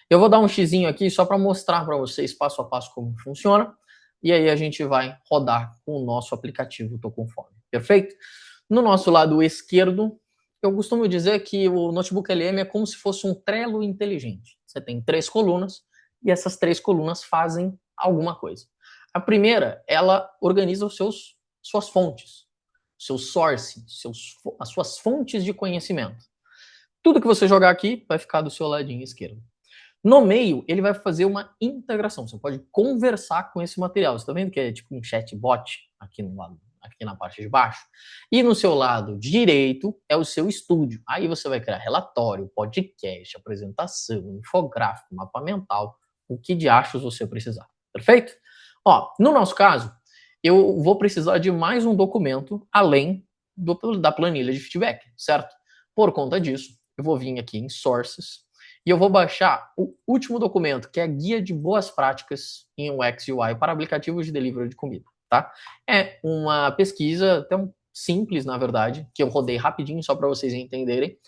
Eu vou dar um xizinho aqui só para mostrar para vocês passo a passo como funciona. E aí a gente vai rodar com o nosso aplicativo Tô Com Fome, perfeito? No nosso lado esquerdo, eu costumo dizer que o notebook LM é como se fosse um Trello inteligente. Você tem 3 colunas e essas 3 colunas fazem alguma coisa. A primeira, ela organiza suas fontes, seus sources, as suas fontes de conhecimento. Tudo que você jogar aqui vai ficar do seu ladinho esquerdo. No meio, ele vai fazer uma integração. Você pode conversar com esse material. Você está vendo que é tipo um chatbot aqui no lado, aqui na parte de baixo? E no seu lado direito é o seu estúdio. Aí você vai criar relatório, podcast, apresentação, infográfico, mapa mental, o que de achos você precisar. Perfeito? No nosso caso, eu vou precisar de mais um documento além da planilha de feedback, certo? Por conta disso, eu vou vir aqui em Sources e eu vou baixar o último documento, que é a Guia de Boas Práticas em UX e UI para aplicativos de delivery de comida, tá? É uma pesquisa até simples, na verdade, que eu rodei rapidinho só para vocês entenderem,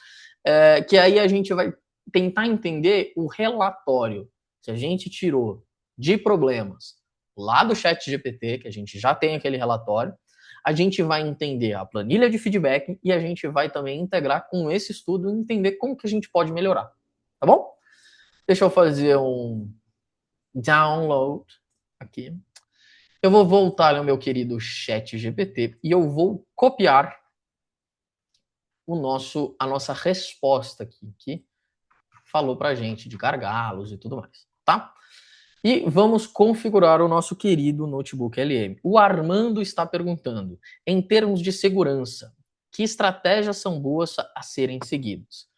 que aí a gente vai tentar entender o relatório que a gente tirou de problemas lá do ChatGPT, que a gente já tem aquele relatório, a gente vai entender a planilha de feedback e a gente vai também integrar com esse estudo e entender como que a gente pode melhorar, tá bom? Deixa eu fazer um download aqui. Eu vou voltar no meu querido ChatGPT e eu vou copiar a nossa resposta aqui, que falou pra gente de gargalos e tudo mais, tá? E vamos configurar o nosso querido notebook LM. O Armando está perguntando, em termos de segurança, que estratégias são boas a serem seguidas?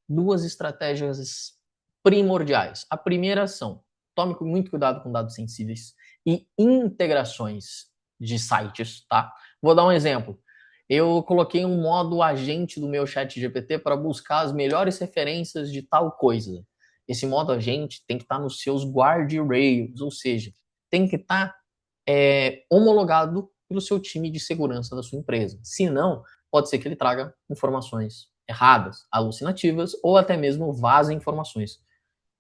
Duas estratégias primordiais. A primeira são, tome muito cuidado com dados sensíveis e integrações de sites, tá? Vou dar um exemplo. Eu coloquei um modo agente do meu chat GPT para buscar as melhores referências de tal coisa. Esse modo agente tem que estar nos seus guardrails, ou seja, tem que estar homologado pelo seu time de segurança da sua empresa. Se não, pode ser que ele traga informações erradas, alucinativas ou até mesmo vaze informações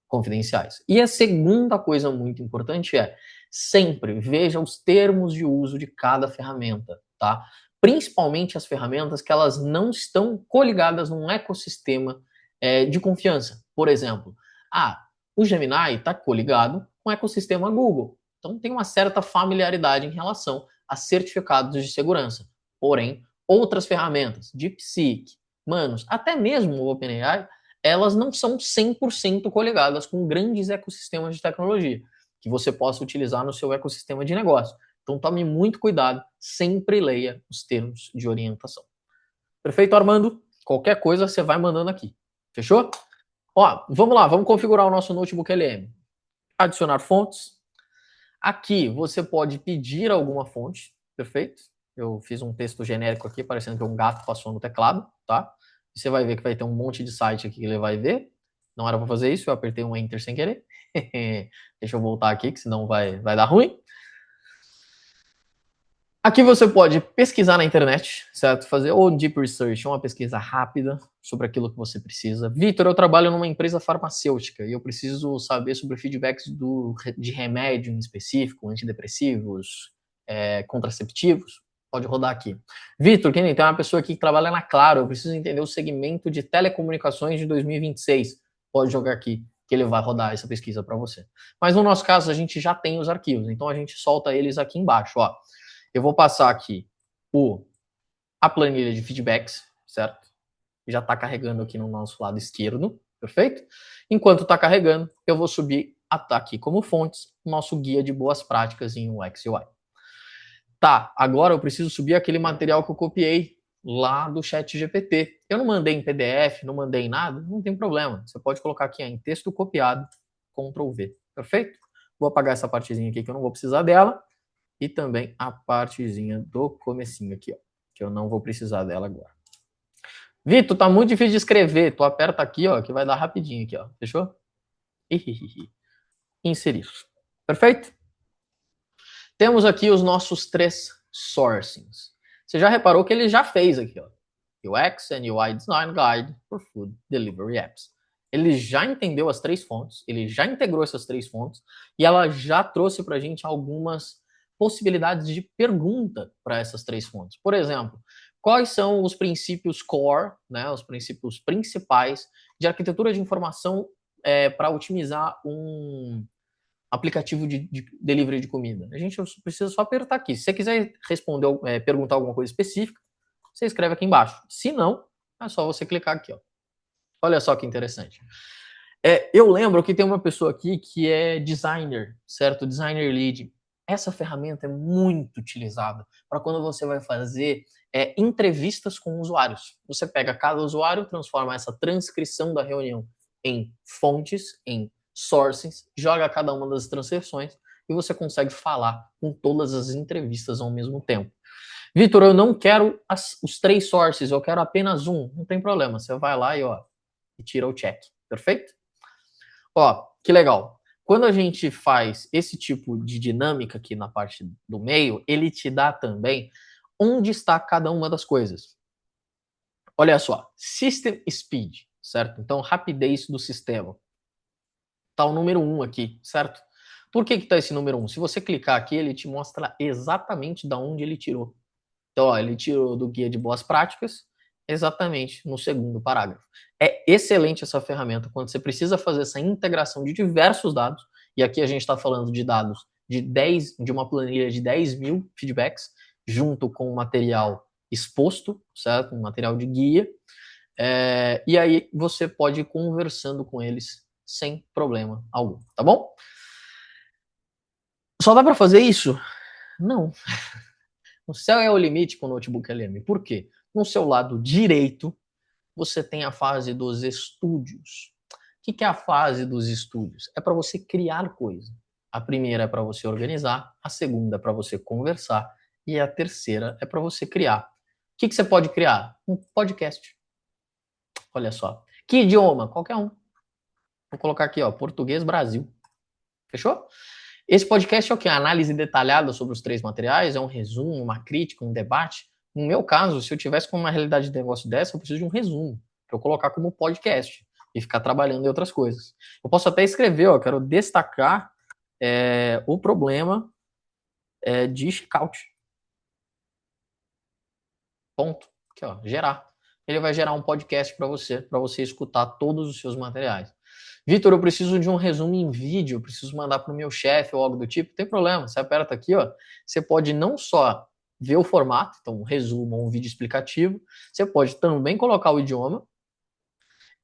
confidenciais. E a segunda coisa muito importante é sempre veja os termos de uso de cada ferramenta, tá? Principalmente as ferramentas que elas não estão coligadas num ecossistema de confiança. Por exemplo, o Gemini está coligado com o ecossistema Google. Então tem uma certa familiaridade em relação a certificados de segurança. Porém, outras ferramentas, DeepSeek, Manus, até mesmo o OpenAI, elas não são 100% coligadas com grandes ecossistemas de tecnologia que você possa utilizar no seu ecossistema de negócio. Então tome muito cuidado, sempre leia os termos de orientação. Perfeito, Armando? Qualquer coisa você vai mandando aqui. Fechou? Ó, vamos lá, vamos configurar o nosso notebook LM. Adicionar fontes. Aqui você pode pedir alguma fonte, perfeito? Eu fiz um texto genérico aqui, parecendo que um gato passou no teclado, tá? Você vai ver que vai ter um monte de site aqui que ele vai ver. Não era para fazer isso, eu apertei um Enter sem querer. Deixa eu voltar aqui, que senão vai dar ruim. Aqui você pode pesquisar na internet, certo? Fazer ou deep research, uma pesquisa rápida sobre aquilo que você precisa. Vitor, eu trabalho numa empresa farmacêutica e eu preciso saber sobre feedbacks de remédio em específico, antidepressivos, contraceptivos. Pode rodar aqui. Vitor, tem uma pessoa aqui que trabalha na Claro, eu preciso entender o segmento de telecomunicações de 2026. Pode jogar aqui, que ele vai rodar essa pesquisa para você. Mas no nosso caso, a gente já tem os arquivos, então a gente solta eles aqui embaixo, ó. Eu vou passar aqui a planilha de feedbacks, certo? Já está carregando aqui no nosso lado esquerdo, perfeito? Enquanto está carregando, eu vou subir aqui como fontes o nosso guia de boas práticas em UX UI. Tá, agora eu preciso subir aquele material que eu copiei lá do ChatGPT. Eu não mandei em PDF, não mandei em nada, não tem problema. Você pode colocar aqui em texto copiado, Ctrl V, perfeito? Vou apagar essa partezinha aqui que eu não vou precisar dela. E também a partezinha do comecinho aqui, ó, que eu não vou precisar dela agora. Vitor, tá muito difícil de escrever. Tu aperta aqui, ó, que vai dar rapidinho aqui, ó. Fechou? Inserir. Perfeito? Temos aqui os nossos 3 sourcings. Você já reparou que ele já fez aqui, ó. UX and UI Design Guide for Food Delivery Apps. Ele já entendeu as 3 fontes, ele já integrou essas 3 fontes e ela já trouxe pra gente algumas possibilidades de pergunta para essas 3 fontes. Por exemplo, quais são os princípios core, né, os princípios principais de arquitetura de informação para otimizar um aplicativo de delivery de comida? A gente precisa só apertar aqui. Se você quiser responder, perguntar alguma coisa específica, você escreve aqui embaixo. Se não, é só você clicar aqui, ó. Olha só que interessante. Eu lembro que tem uma pessoa aqui que é designer, certo? Designer lead. Essa ferramenta é muito utilizada para quando você vai fazer entrevistas com usuários. Você pega cada usuário, transforma essa transcrição da reunião em fontes, em sources, joga cada uma das transcrições e você consegue falar com todas as entrevistas ao mesmo tempo. Vitor, eu não quero os 3 sources, eu quero apenas um. Não tem problema, você vai lá e tira o check. Perfeito? Ó, que legal. Quando a gente faz esse tipo de dinâmica aqui na parte do meio, ele te dá também onde está cada uma das coisas. Olha só, System Speed, certo? Então, rapidez do sistema. Tá o número 1 aqui, certo? Por que tá esse número 1? Se você clicar aqui, ele te mostra exatamente da onde ele tirou. Então, ó, ele tirou do guia de boas práticas, exatamente no segundo parágrafo. É excelente essa ferramenta quando você precisa fazer essa integração de diversos dados, e aqui a gente está falando de dados de uma planilha de 10 mil feedbacks, junto com o material exposto, certo? Um material de guia. E aí você pode ir conversando com eles sem problema algum, tá bom? Só dá para fazer isso? Não. O céu é o limite com o Notebook LM. Por quê? No seu lado direito, você tem a fase dos estúdios. O que é a fase dos estúdios? É para você criar coisa. A primeira é para você organizar, a segunda é para você conversar e a terceira é para você criar. O que você pode criar? Um podcast. Olha só. Que idioma? Qualquer um. Vou colocar aqui, ó, português Brasil. Fechou? Esse podcast é o que? A análise detalhada sobre os 3 materiais, é um resumo, uma crítica, um debate. No meu caso, se eu tivesse com uma realidade de negócio dessa, eu preciso de um resumo, para eu colocar como podcast e ficar trabalhando em outras coisas. Eu posso até escrever, ó, quero destacar o problema de checkout. Ponto. Aqui, ó, gerar. Ele vai gerar um podcast para você escutar todos os seus materiais. Vitor, eu preciso de um resumo em vídeo, eu preciso mandar para o meu chefe ou algo do tipo. Não tem problema, você aperta aqui, ó. Você pode não só ver o formato, então um resumo ou um vídeo explicativo, você pode também colocar o idioma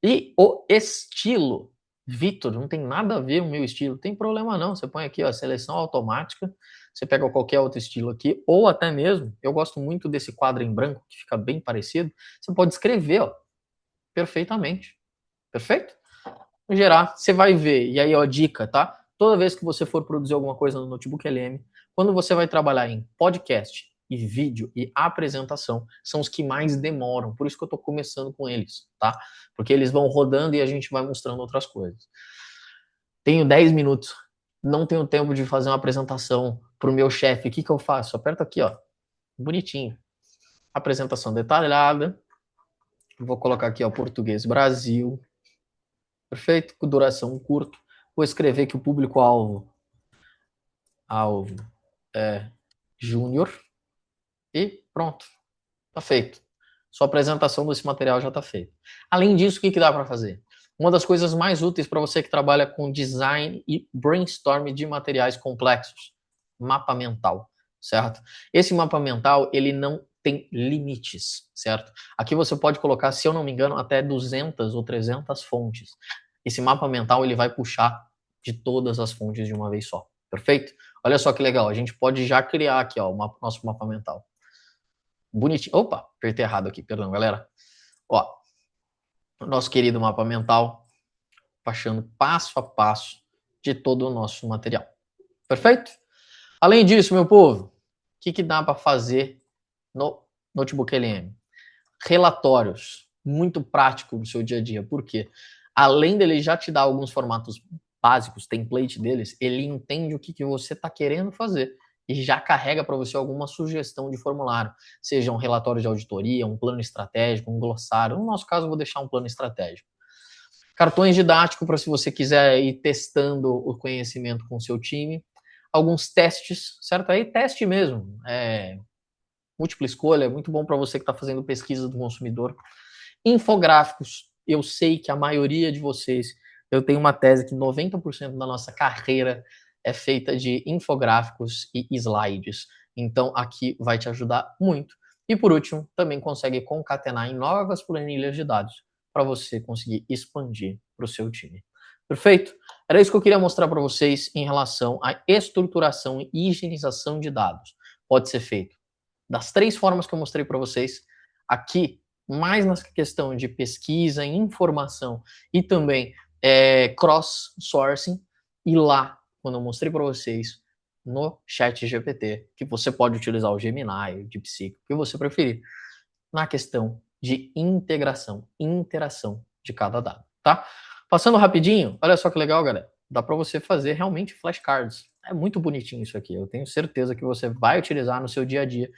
e o estilo. Vitor, não tem nada a ver o meu estilo, não tem problema não. Você põe aqui, ó, seleção automática, você pega qualquer outro estilo aqui, ou até mesmo, eu gosto muito desse quadro em branco, que fica bem parecido, você pode escrever, ó, perfeitamente. Perfeito? Gerar, você vai ver, e aí, ó, dica, tá? Toda vez que você for produzir alguma coisa no Notebook LM, quando você vai trabalhar em podcast e vídeo e apresentação, são os que mais demoram, por isso que eu tô começando com eles, tá? Porque eles vão rodando e a gente vai mostrando outras coisas. Tenho 10 minutos, não tenho tempo de fazer uma apresentação pro meu chefe, o que eu faço? Aperto aqui, ó, bonitinho. Apresentação detalhada, vou colocar aqui, ó, Português Brasil, perfeito? Com duração curta. Vou escrever que o público-alvo é júnior e pronto. Tá feito. Sua apresentação desse material já está feita. Além disso, o que dá para fazer? Uma das coisas mais úteis para você que trabalha com design e brainstorm de materiais complexos, mapa mental, certo? Esse mapa mental, ele não tem limites, certo? Aqui você pode colocar, se eu não me engano, até 200 ou 300 fontes. Esse mapa mental, ele vai puxar de todas as fontes de uma vez só, perfeito? Olha só que legal, a gente pode já criar aqui, ó, o nosso mapa mental. Bonitinho. Opa, apertei errado aqui, perdão, galera. Ó, o nosso querido mapa mental, passando passo a passo de todo o nosso material. Perfeito? Além disso, meu povo, o que dá para fazer no Notebook LM? Relatórios, muito prático no seu dia a dia. Por quê? Além dele já te dar alguns formatos básicos, template deles, ele entende o que você está querendo fazer e já carrega para você alguma sugestão de formulário, seja um relatório de auditoria, um plano estratégico, um glossário. No nosso caso, eu vou deixar um plano estratégico. Cartões didáticos para se você quiser ir testando o conhecimento com o seu time. Alguns testes, certo? Aí teste mesmo. Múltipla escolha, é muito bom para você que está fazendo pesquisa do consumidor. Infográficos. Eu sei que a maioria de vocês, eu tenho uma tese que 90% da nossa carreira é feita de infográficos e slides. Então, aqui vai te ajudar muito. E, por último, também consegue concatenar em novas planilhas de dados para você conseguir expandir para o seu time. Perfeito? Era isso que eu queria mostrar para vocês em relação à estruturação e higienização de dados. Pode ser feito das 3 formas que eu mostrei para vocês. Aqui, mais na questão de pesquisa, informação e também cross-sourcing. E lá, quando eu mostrei para vocês no chat GPT, que você pode utilizar o Gemini, o DeepSeek, o que você preferir, na questão de integração, interação de cada dado, tá? Passando rapidinho, olha só que legal, galera. Dá para você fazer realmente flashcards. É muito bonitinho isso aqui. Eu tenho certeza que você vai utilizar no seu dia a dia.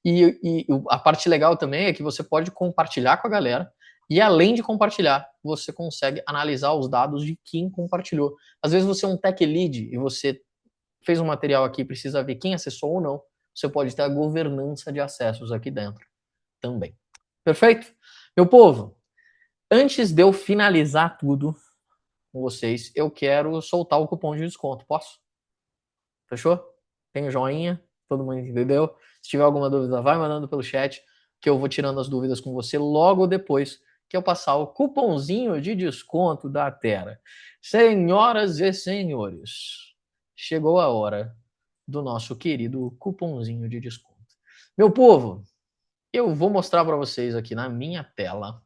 E a parte legal também é que você pode compartilhar com a galera. E além de compartilhar, você consegue analisar os dados de quem compartilhou. Às vezes você é um tech lead e você fez um material aqui e precisa ver quem acessou ou não. Você pode ter a governança de acessos aqui dentro também. Perfeito? Meu povo, antes de eu finalizar tudo com vocês, eu quero soltar o cupom de desconto. Posso? Fechou? Tem um joinha? Todo mundo entendeu? Se tiver alguma dúvida, vai mandando pelo chat, que eu vou tirando as dúvidas com você logo depois que eu passar o cupomzinho de desconto da Terra. Senhoras e senhores, chegou a hora do nosso querido cupomzinho de desconto. Meu povo, eu vou mostrar para vocês aqui na minha tela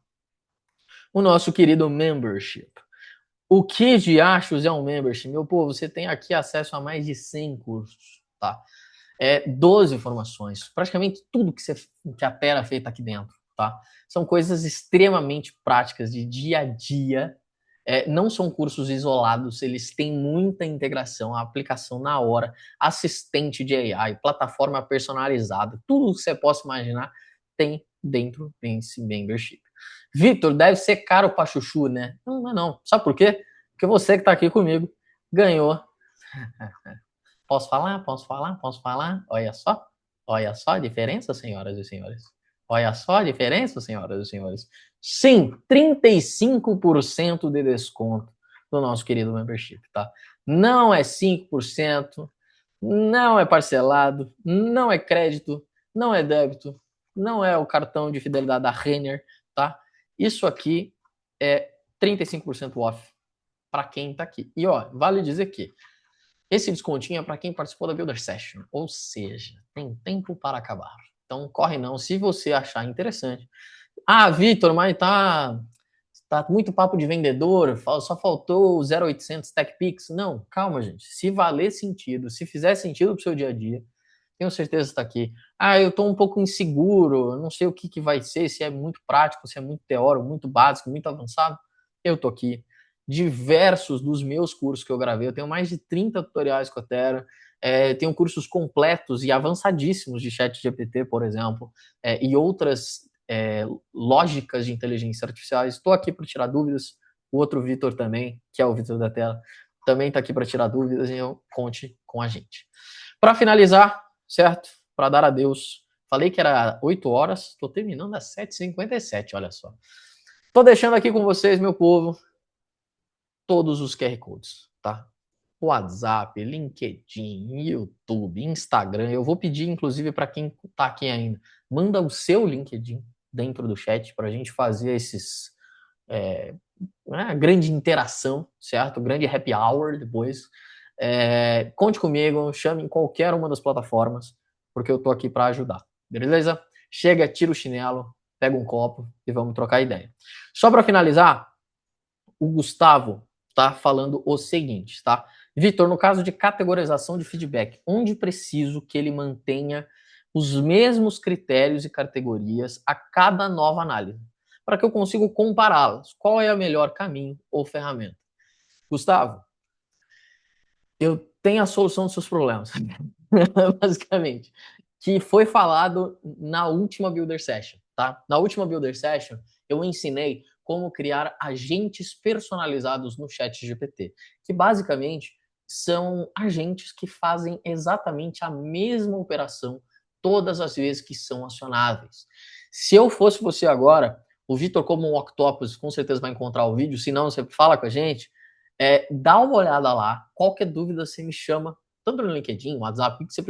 o nosso querido membership. O que de achos é um membership? Meu povo, você tem aqui acesso a mais de 100 cursos, tá? 12 formações, praticamente tudo que a Terra feita aqui dentro, tá? São coisas extremamente práticas de dia a dia, não são cursos isolados, eles têm muita integração, a aplicação na hora, assistente de AI, plataforma personalizada, tudo que você possa imaginar tem dentro desse membership. Vitor, deve ser caro pra chuchu, né? Não, não, não. Sabe por quê? Porque você que tá aqui comigo ganhou. Posso falar? Posso falar? Posso falar? Olha só. Olha só a diferença, senhoras e senhores. Olha só a diferença, senhoras e senhores. Sim, 35% de desconto do nosso querido membership, tá? Não é 5%, não é parcelado, não é crédito, não é débito, não é o cartão de fidelidade da Renner, tá? Isso aqui é 35% off para quem tá aqui. E ó, vale dizer que esse descontinho é para quem participou da Builder Session, ou seja, tem tempo para acabar. Então corre não, se você achar interessante. Ah, Vitor, mas tá muito papo de vendedor, só faltou o 0800 TechPix. Não, calma, gente. Se valer sentido, se fizer sentido pro seu dia a dia, tenho certeza que está aqui. Ah, eu estou um pouco inseguro, não sei o que vai ser, se é muito prático, se é muito teórico, muito básico, muito avançado. Eu estou aqui. Diversos dos meus cursos que eu gravei, eu tenho mais de 30 tutoriais com a Terra, tenho cursos completos e avançadíssimos de ChatGPT, por exemplo, e outras lógicas de inteligência artificial. Estou aqui para tirar dúvidas. O outro Vitor também, que é o Vitor da Tela, também está aqui para tirar dúvidas e eu conte com a gente. Para finalizar, certo? Para dar adeus. Falei que era 8 horas, estou terminando às 7h57, olha só. Estou deixando aqui com vocês, meu povo, todos os QR Codes, tá? WhatsApp, LinkedIn, YouTube, Instagram. Eu vou pedir, inclusive, para quem está aqui ainda, manda o seu LinkedIn dentro do chat para a gente fazer esses grande interação, certo? Grande happy hour depois. Conte comigo, chame em qualquer uma das plataformas, porque eu tô aqui para ajudar, beleza? Chega, tira o chinelo, pega um copo e vamos trocar ideia. Só para finalizar, o Gustavo tá falando o seguinte, tá? Vitor, no caso de categorização de feedback, onde preciso que ele mantenha os mesmos critérios e categorias a cada nova análise, para que eu consiga compará-las? Qual é o melhor caminho ou ferramenta? Gustavo, eu tenho a solução dos seus problemas, basicamente, que foi falado na última Builder Session, tá? Na última Builder Session, eu ensinei como criar agentes personalizados no ChatGPT, que basicamente são agentes que fazem exatamente a mesma operação todas as vezes que são acionáveis. Se eu fosse você agora, o Vitor, como um octopus, com certeza vai encontrar o vídeo, se não, você fala com a gente, dá uma olhada lá, qualquer dúvida você me chama, tanto no LinkedIn, WhatsApp, o que você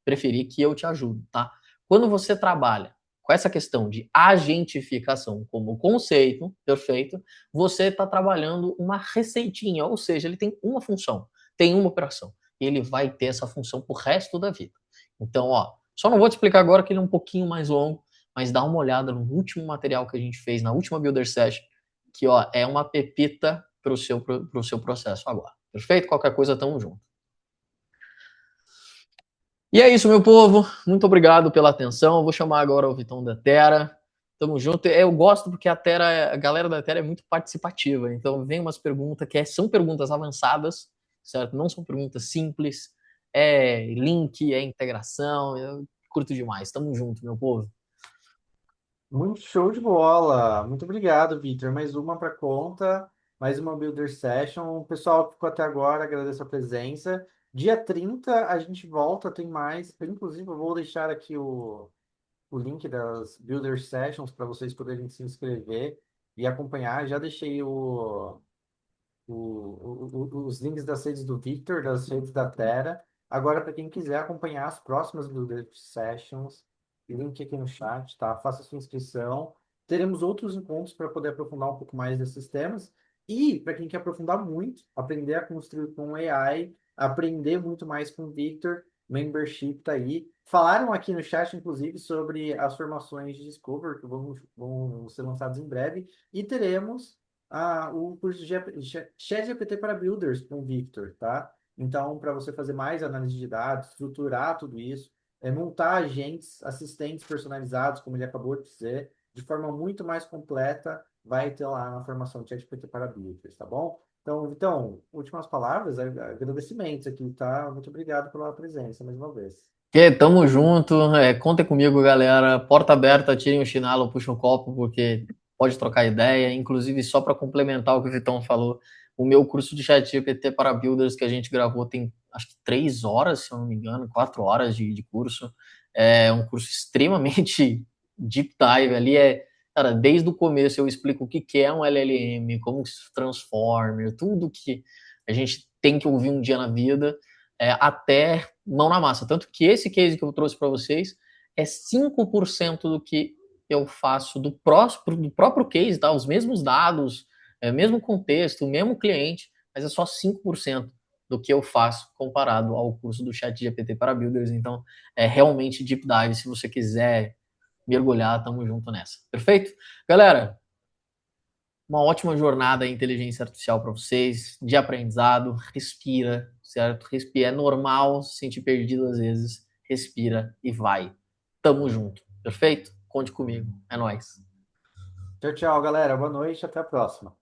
preferir que eu te ajudo, tá? Quando você trabalha com essa questão de agentificação como conceito, perfeito, você está trabalhando uma receitinha, ou seja, ele tem uma função, tem uma operação, e ele vai ter essa função pro resto da vida. Então, ó, só não vou te explicar agora que ele é um pouquinho mais longo, mas dá uma olhada no último material que a gente fez, na última Builder Session, que ó, é uma pepita para o seu processo agora. Perfeito? Qualquer coisa, tamo junto. E é isso, meu povo. Muito obrigado pela atenção. Eu vou chamar agora o Vitão da Terra. Tamo junto. Eu gosto porque a galera da Terra é muito participativa. Então, vem umas perguntas que são perguntas avançadas, certo? Não são perguntas simples. É link, é integração. Eu curto demais. Tamo junto, meu povo. Muito show de bola. Muito obrigado, Victor. Mais uma para conta, mais uma Builder Session. O pessoal que ficou até agora, agradeço a presença. Dia 30 a gente volta, tem mais. Inclusive, eu vou deixar aqui o link das Builder Sessions para vocês poderem se inscrever e acompanhar. Já deixei os links das redes do Victor, das redes da Terra. Agora, para quem quiser acompanhar as próximas Builder Sessions, link aqui no chat, tá? Faça sua inscrição. Teremos outros encontros para poder aprofundar um pouco mais desses temas. E, para quem quer aprofundar muito, aprender a construir com AI, aprender muito mais com o Victor, membership tá aí. Falaram aqui no chat, inclusive, sobre as formações de Discover, que vão ser lançadas em breve. E teremos o curso de ChatGPT para Builders com o Victor, tá? Então, para você fazer mais análise de dados, estruturar tudo isso, montar agentes, assistentes personalizados, como ele acabou de dizer, de forma muito mais completa, vai ter lá na formação de ChatGPT para Builders, tá bom? Então, últimas palavras, agradecimentos aqui, tá? Muito obrigado pela presença mais uma vez. Tamo junto. Contem comigo, galera. Porta aberta, tirem o chinelo, puxem o copo, porque pode trocar ideia. Inclusive, só para complementar o que o Vitão falou, o meu curso de ChatGPT para Builders que a gente gravou tem acho que 3 horas, se eu não me engano, 4 horas de curso. É um curso extremamente deep dive. Ali cara, desde o começo eu explico o que é um LLM, como se transforma, tudo que a gente tem que ouvir um dia na vida, até mão na massa. Tanto que esse case que eu trouxe para vocês é 5% do que eu faço do próprio case, tá? Os mesmos dados, mesmo contexto, o mesmo cliente, mas é só 5% do que eu faço comparado ao curso do ChatGPT para Builders. Então, é realmente deep dive. Se você quiser mergulhar, tamo junto nessa. Perfeito? Galera, uma ótima jornada em inteligência artificial para vocês, de aprendizado, respira, certo? Respira, é normal se sentir perdido às vezes, respira e vai. Tamo junto, perfeito? Conte comigo, é nóis. Tchau, tchau, galera. Boa noite, até a próxima.